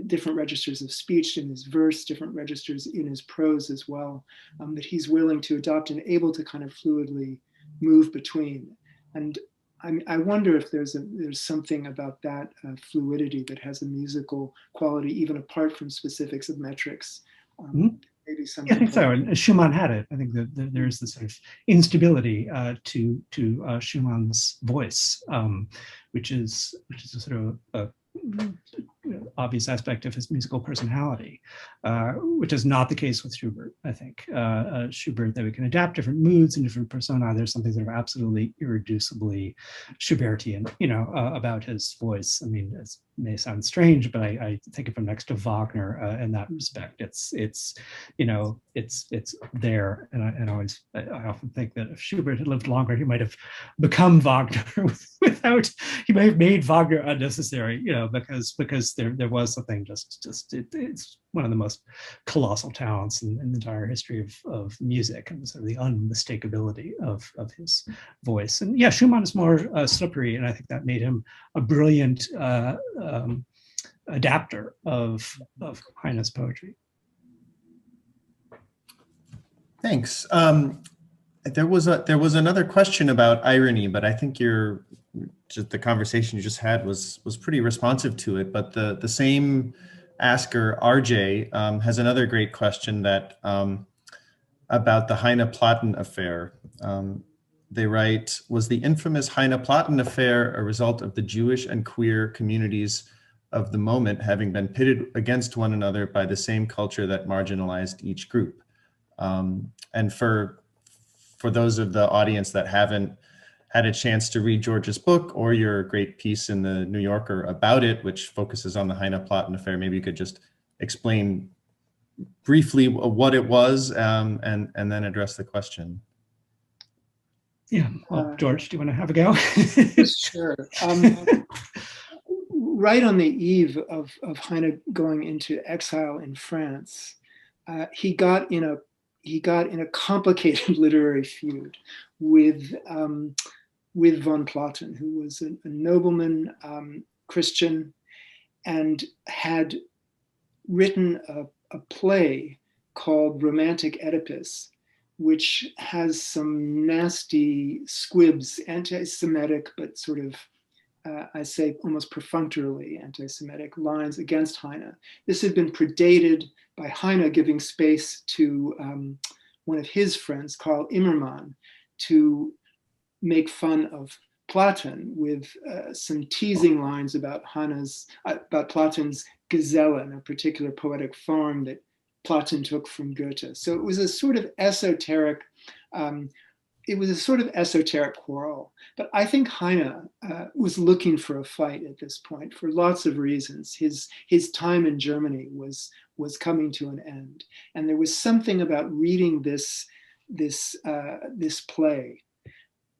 different registers of speech in his verse, different registers in his prose as well, that he's willing to adopt and able to kind of fluidly move between. And I wonder if there's something about that fluidity that has a musical quality, even apart from specifics of metrics. Maybe something. Yeah, I think so. And Schumann had it. I think that there's this sort of instability to Schumann's voice, which is a sort of a obvious aspect of his musical personality, which is not the case with Schubert. I think Schubert, that we can adapt different moods and different persona. There's something sort of absolutely irreducibly Schubertian, about his voice. I mean, it may sound strange, but I think of him next to Wagner in that respect. It's there, and I often think that if Schubert had lived longer, he might have become Wagner without. He may have made Wagner unnecessary, because there was something it's one of the most colossal talents in the entire history of music, and sort of the unmistakability of his voice. And yeah, Schumann is more slippery, and I think that made him a brilliant adapter of Heine's poetry. Thanks. There was another question about irony, but I think the conversation you just had was pretty responsive to it. But the same asker, RJ, has another great question that about the Heine-Platen affair. They write, was the infamous Heine-Platen affair a result of the Jewish and queer communities of the moment having been pitted against one another by the same culture that marginalized each group? And for those of the audience that haven't had a chance to read George's book or your great piece in the New Yorker about it, which focuses on the Heine-Platen affair, maybe you could just explain briefly what it was, and then address the question. Yeah, well, George, do you want to have a go? Sure. Right on the eve of Heine going into exile in France, he got in a complicated literary feud with von Platen, who was a nobleman, Christian, and had written a play called Romantic Oedipus, which has some nasty squibs, anti-Semitic, but sort of, I say almost perfunctorily anti-Semitic lines against Heine. This had been predated by Heine giving space to one of his friends, Karl Immermann, to make fun of Platen with some teasing lines about Platen's Gesellen, a particular poetic form that Platen took from Goethe. So it was a sort of esoteric, quarrel. But I think Heine was looking for a fight at this point for lots of reasons. His time in Germany was coming to an end, and there was something about reading this play.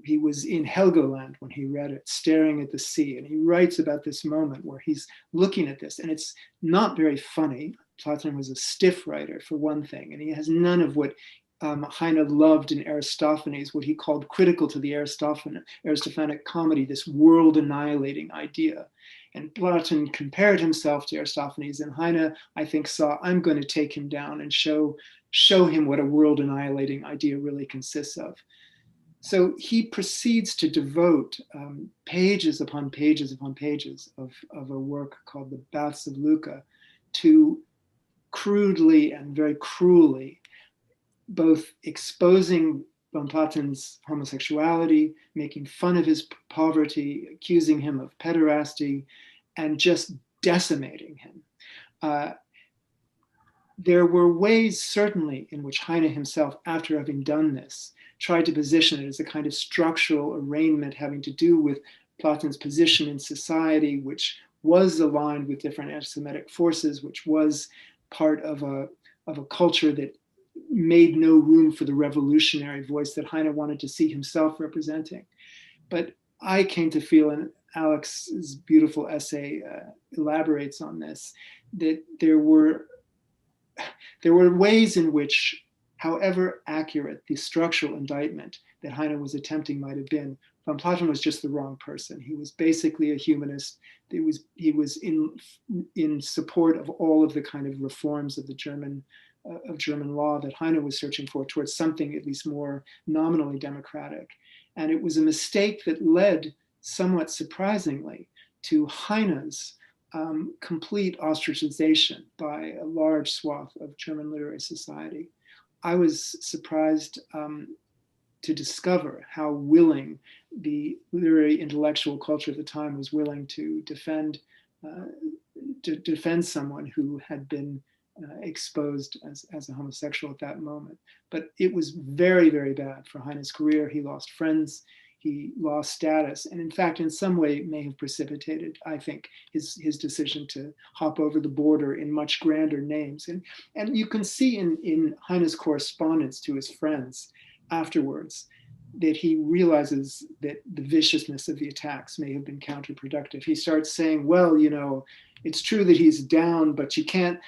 He was in Helgoland when he read it, staring at the sea, and he writes about this moment where he's looking at this, and it's not very funny. Platon was a stiff writer, for one thing, and he has none of what Heine loved in Aristophanes, what he called critical to the Aristophanic comedy, this world annihilating idea. And Platon compared himself to Aristophanes, and Heine, I think, saw, I'm going to take him down and show him what a world annihilating idea really consists of. So he proceeds to devote pages upon pages upon pages of a work called the Baths of Lucca to crudely and very cruelly both exposing von Platon's homosexuality, making fun of his poverty, accusing him of pederasty, and just decimating him. There were ways, certainly, in which Heine himself, after having done this, tried to position it as a kind of structural arraignment having to do with Platon's position in society, which was aligned with different anti-Semitic forces, which was part of a culture that made no room for the revolutionary voice that Heine wanted to see himself representing. But I came to feel, and Alex's beautiful essay elaborates on this, that there were ways in which, however accurate the structural indictment that Heine was attempting might have been, von Platon was just the wrong person. He was basically a humanist. He was in support of all of the kind of reforms of the German law that Heine was searching for, towards something at least more nominally democratic. And it was a mistake that led, somewhat surprisingly, to Heine's complete ostracization by a large swath of German literary society. I was surprised to discover how willing the literary intellectual culture of the time was willing to defend someone who had been exposed as a homosexual at that moment. But it was very, very bad for Heine's career. He lost friends, he lost status, and in fact, in some way, may have precipitated, I think, his decision to hop over the border in much grander names. And you can see in Heine's correspondence to his friends afterwards that he realizes that the viciousness of the attacks may have been counterproductive. He starts saying, well, you know, it's true that he's down, but you can't,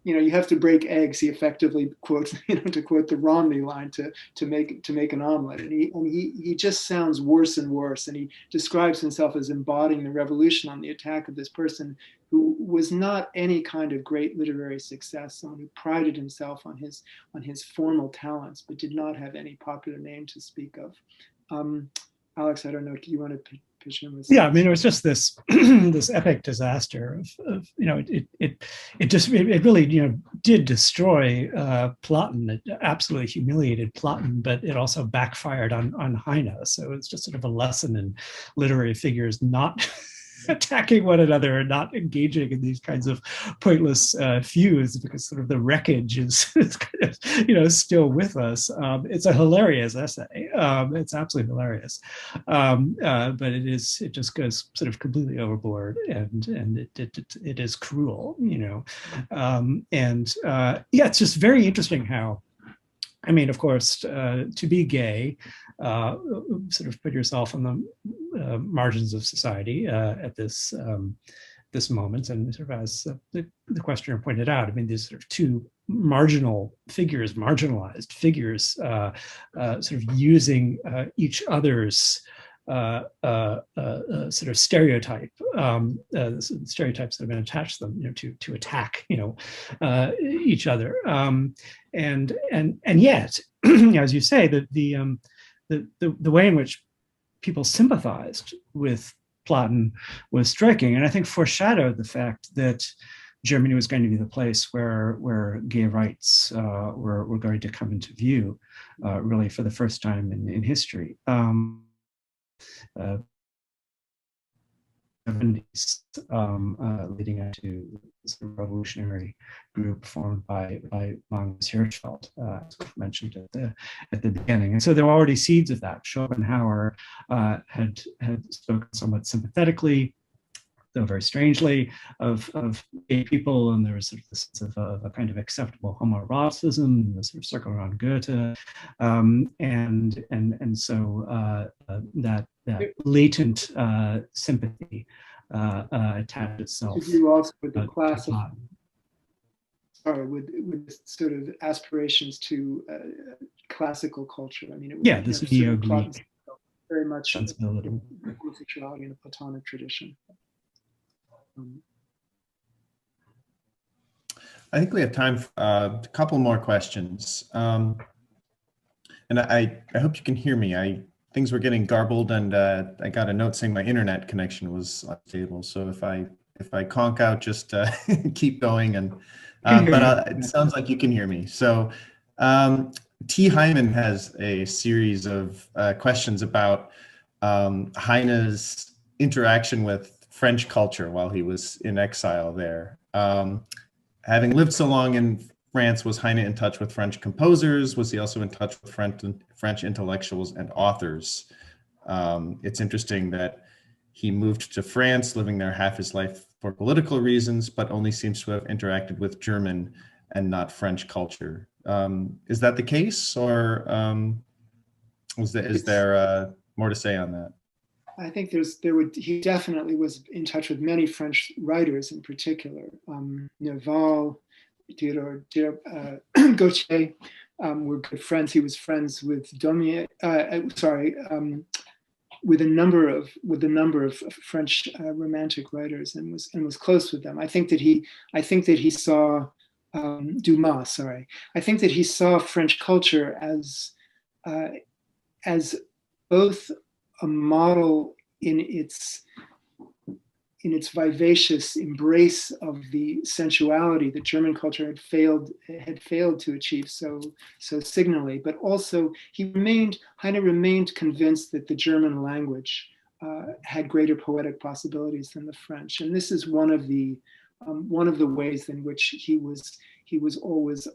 you have to break eggs. He effectively quotes, to quote the Romney line, to make an omelet. And he just sounds worse and worse. And he describes himself as embodying the revolution on the attack of this person who was not any kind of great literary success, someone who prided himself on his formal talents, but did not have any popular name to speak of. Alex, I don't know, do you want to pitch in with? Yeah, I mean, it was just this this epic disaster of it really did destroy Platon. It absolutely humiliated Platon, but it also backfired on Heine. So it's just sort of a lesson in literary figures not attacking one another and not engaging in these kinds of pointless feuds, because sort of the wreckage is kind of still with us. It's a hilarious essay. It's absolutely hilarious, but it just goes sort of completely overboard, and it is cruel, it's just very interesting how, I mean, of course, to be gay, sort of put yourself on the margins of society at this moment, and sort of as the questioner pointed out, I mean, these sort of two marginalized figures, sort of using each other's sort of stereotype, stereotypes that have been attached to them, to attack, each other, and yet, as you say, the way in which people sympathized with Platon was striking, and I think foreshadowed the fact that Germany was going to be the place where gay rights were going to come into view, really for the first time in history. 70s, leading up to this revolutionary group formed by Magnus Hirschfeld, as we mentioned at the beginning. And so there were already seeds of that. Schopenhauer had spoken somewhat sympathetically, though very strangely, of gay people, and there was sort of this sense of a kind of acceptable homoeroticism, the sort of circle around Goethe, and so that latent sympathy attach To itself do also with the to class of, thought. sorry, with sort of aspirations to classical culture. I mean, it would Yeah, this sort of plot neo-Greek very much sensibility. homosexuality in the Platonic tradition. I think we have time for a couple more questions. And I hope you can hear me. Things were getting garbled, and I got a note saying my internet connection was unstable. So if I conk out, just keep going. And it sounds like you can hear me. So T. Hyman has a series of questions about Heine's interaction with French culture while he was in exile there. Having lived so long in France, was Heine in touch with French composers? Was he also in touch with French intellectuals and authors? It's interesting that he moved to France, living there half his life for political reasons, but only seems to have interacted with German and not French culture. Is that the case, or is there more to say on that? I think he definitely was in touch with many French writers in particular. Nerval, Theodore Gautier were good friends. He was friends with Daumier, with a number of French Romantic writers, and was close with them. I think that he saw Dumas. Sorry, I think that he saw French culture as both a model in its vivacious embrace of the sensuality that German culture had failed to achieve so signally, but also Heine remained convinced that the German language had greater poetic possibilities than the French, and this is one of the ways in which he was always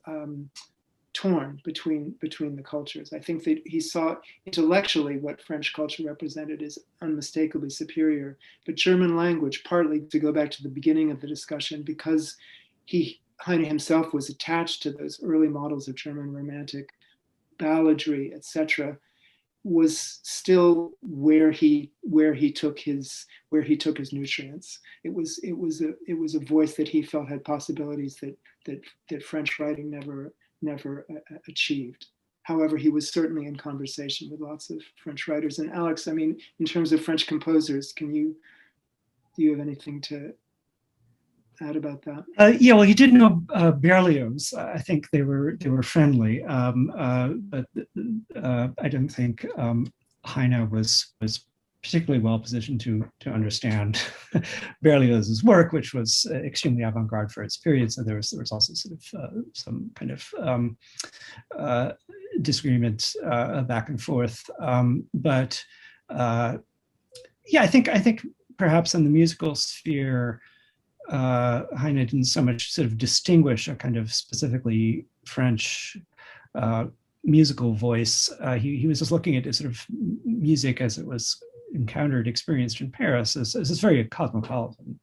torn between the cultures. I think that he saw intellectually what French culture represented is unmistakably superior, but German language, partly to go back to the beginning of the discussion, because Heine himself was attached to those early models of German Romantic balladry, etc., was still where he took his nutrients. It was a voice that he felt had possibilities that French writing never achieved. However, he was certainly in conversation with lots of French writers. And Alex, I mean, in terms of French composers, do you have anything to add about that? Yeah, well, he did know Berlioz. I think they were friendly, but I don't think Heine was particularly well positioned to understand Berlioz's work, which was extremely avant-garde for its period. So there was also sort of some kind of disagreement back and forth. But yeah, I think perhaps in the musical sphere, Heine didn't so much sort of distinguish a kind of specifically French musical voice. He was just looking at sort of music as it was encountered, experienced in Paris as this very cosmopolitan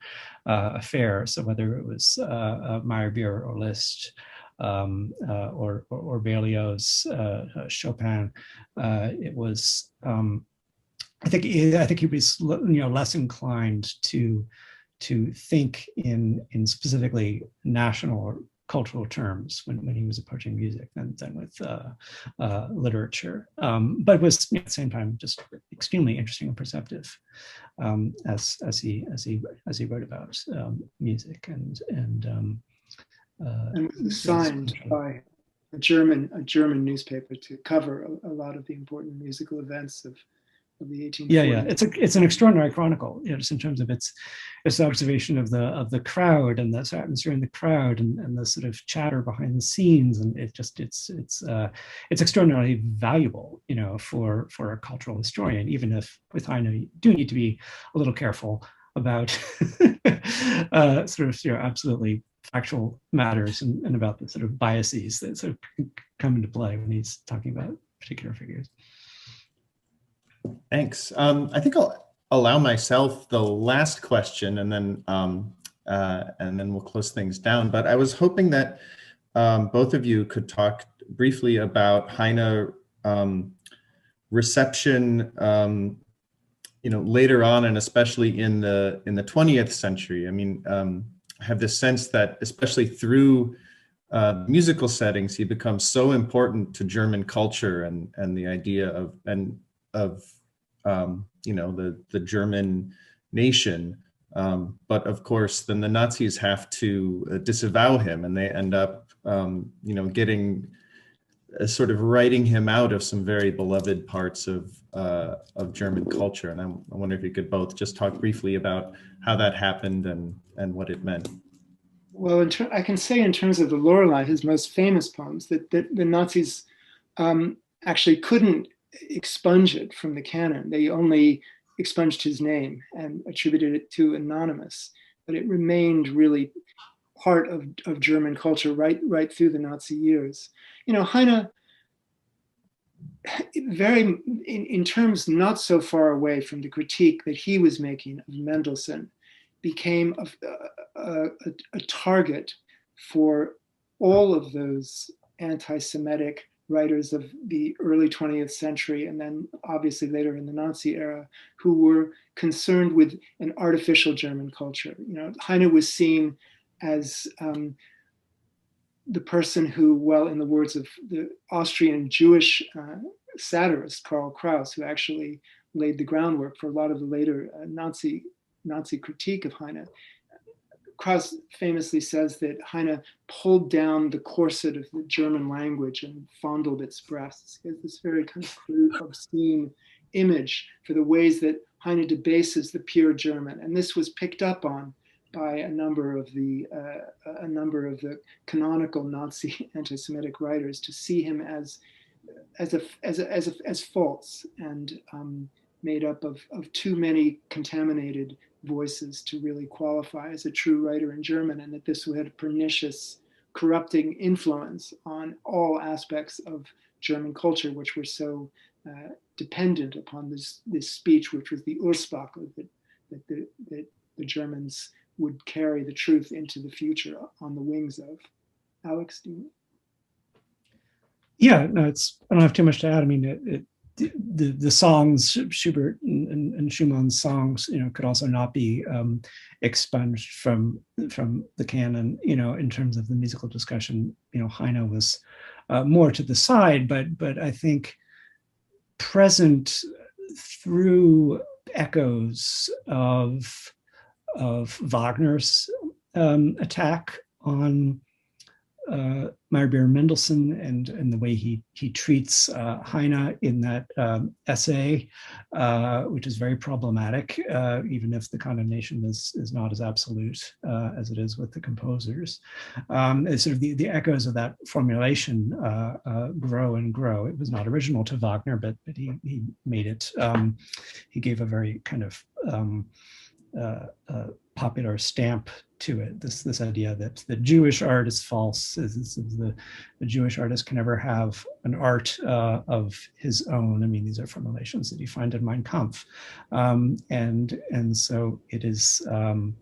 affair. So whether it was Meyerbeer or Liszt or Berlioz, Chopin, it was. I think he was less inclined to think in specifically national or cultural terms when he was approaching music than with literature, but was at the same time just extremely interesting and perceptive as he wrote about music and was assigned by a German newspaper to cover a lot of the important musical events of the 1840s. Yeah. It's an extraordinary chronicle, just in terms of its observation of the crowd and the atmosphere in the crowd and the sort of chatter behind the scenes, and it's extraordinarily valuable, for a cultural historian. Even if with Heine you do need to be a little careful about sort of absolutely factual matters and about the sort of biases that sort of come into play when he's talking about particular figures. Thanks. I think I'll allow myself the last question, and then we'll close things down. But I was hoping that both of you could talk briefly about Heine reception later on, and especially in the 20th century, I mean, I have this sense that especially through musical settings, he becomes so important to German culture and the idea of the German nation. But of course, then the Nazis have to disavow him, and they end up, getting sort of writing him out of some very beloved parts of German culture. And I wonder if you could both just talk briefly about how that happened and what it meant. Well, I can say in terms of the Lorelei, his most famous poems, that the Nazis actually couldn't expunge it from the canon. They only expunged his name and attributed it to Anonymous, but it remained really part of German culture right through the Nazi years. Heine, very in terms not so far away from the critique that he was making of Mendelssohn, became a target for all of those anti-Semitic writers of the early 20th century, and then obviously later in the Nazi era, who were concerned with an artificial German culture. Heine was seen as the person who, well, in the words of the Austrian Jewish satirist Karl Kraus, who actually laid the groundwork for a lot of the later Nazi critique of Heine. Kraus famously says that Heine pulled down the corset of the German language and fondled its breasts. He has this very kind of crude, obscene image for the ways that Heine debases the pure German. And this was picked up on by a number of the canonical Nazi anti-Semitic writers, to see him as false and made up of too many contaminated voices to really qualify as a true writer in German, and that this had a pernicious, corrupting influence on all aspects of German culture, which were so dependent upon this speech, which was the Ursprache, that the Germans would carry the truth into the future on the wings of. Alex, do you? Yeah, no, I don't have too much to add. I mean, the songs, Schubert and Schumann's songs, could also not be expunged from the canon. In terms of the musical discussion, Heine was more to the side, but I think present through echoes of Wagner's attack on Meyerbeer Mendelssohn and the way he treats Heine in that essay, which is very problematic, even if the condemnation is not as absolute as it is with the composers. It's sort of the echoes of that formulation grow and grow. It was not original to Wagner, but he made it. He gave a very kind of popular stamp to it. This idea that the Jewish art is false. The Jewish artist can never have an art of his own. I mean, these are formulations that you find in Mein Kampf, and so it is. And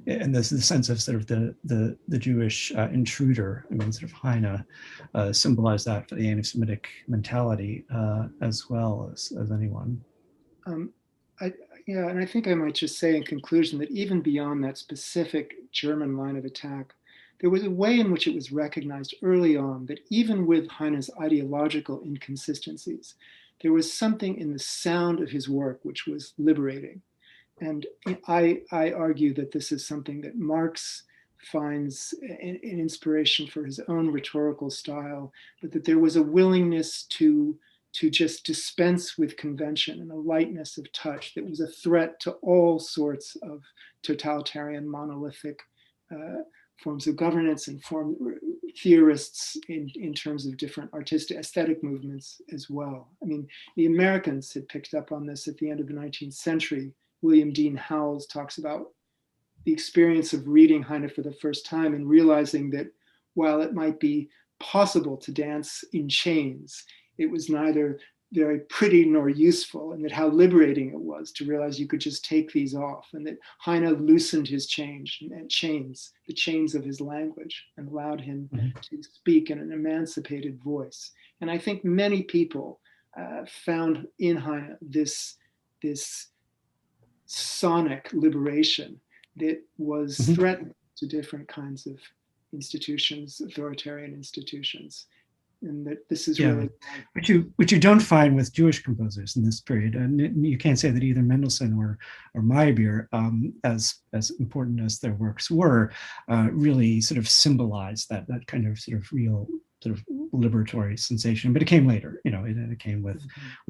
there's the sense of sort of the Jewish intruder. I mean, sort of Heine symbolized that for the anti-Semitic mentality as well as anyone. Yeah, and I think I might just say in conclusion that even beyond that specific German line of attack, there was a way in which it was recognized early on that even with Heine's ideological inconsistencies, there was something in the sound of his work which was liberating. And I argue that this is something that Marx finds an inspiration for his own rhetorical style, but that there was a willingness to just dispense with convention and a lightness of touch that was a threat to all sorts of totalitarian monolithic forms of governance and theorists in terms of different artistic aesthetic movements as well. I mean, the Americans had picked up on this at the end of the 19th century. William Dean Howells talks about the experience of reading Heine for the first time and realizing that while it might be possible to dance in chains, it was neither very pretty nor useful, and that how liberating it was to realize you could just take these off, and that Heine loosened his chains, the chains of his language, and allowed him to speak in an emancipated voice. And I think many people found in Heine this sonic liberation that was Mhm. threatened to different kinds of institutions, authoritarian institutions. And that this is Yeah, really which you don't find with Jewish composers in this period, and you can't say that either Mendelssohn or Meyerbeer, as important as their works were, really sort of symbolized that kind of sort of real sort of liberatory sensation. But it came later, you know. It came with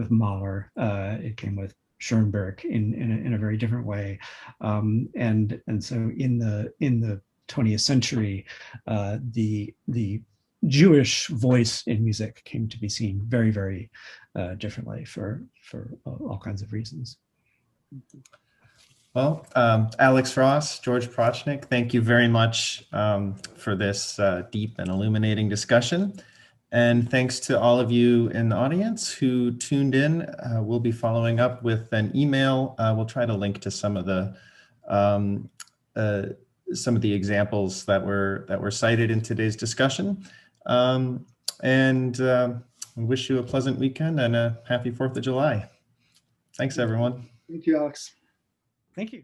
Mahler, it came with Schoenberg in a very different way, and so in the 20th century, the Jewish voice in music came to be seen very, very differently for all kinds of reasons. Well, Alex Ross, George Prochnik, thank you very much for this deep and illuminating discussion. And thanks to all of you in the audience who tuned in. We'll be following up with an email. We'll try to link to some of the examples that were cited in today's discussion. We wish you a pleasant weekend and a happy 4th of July. Thanks, everyone. Thank you, Alex. Thank you.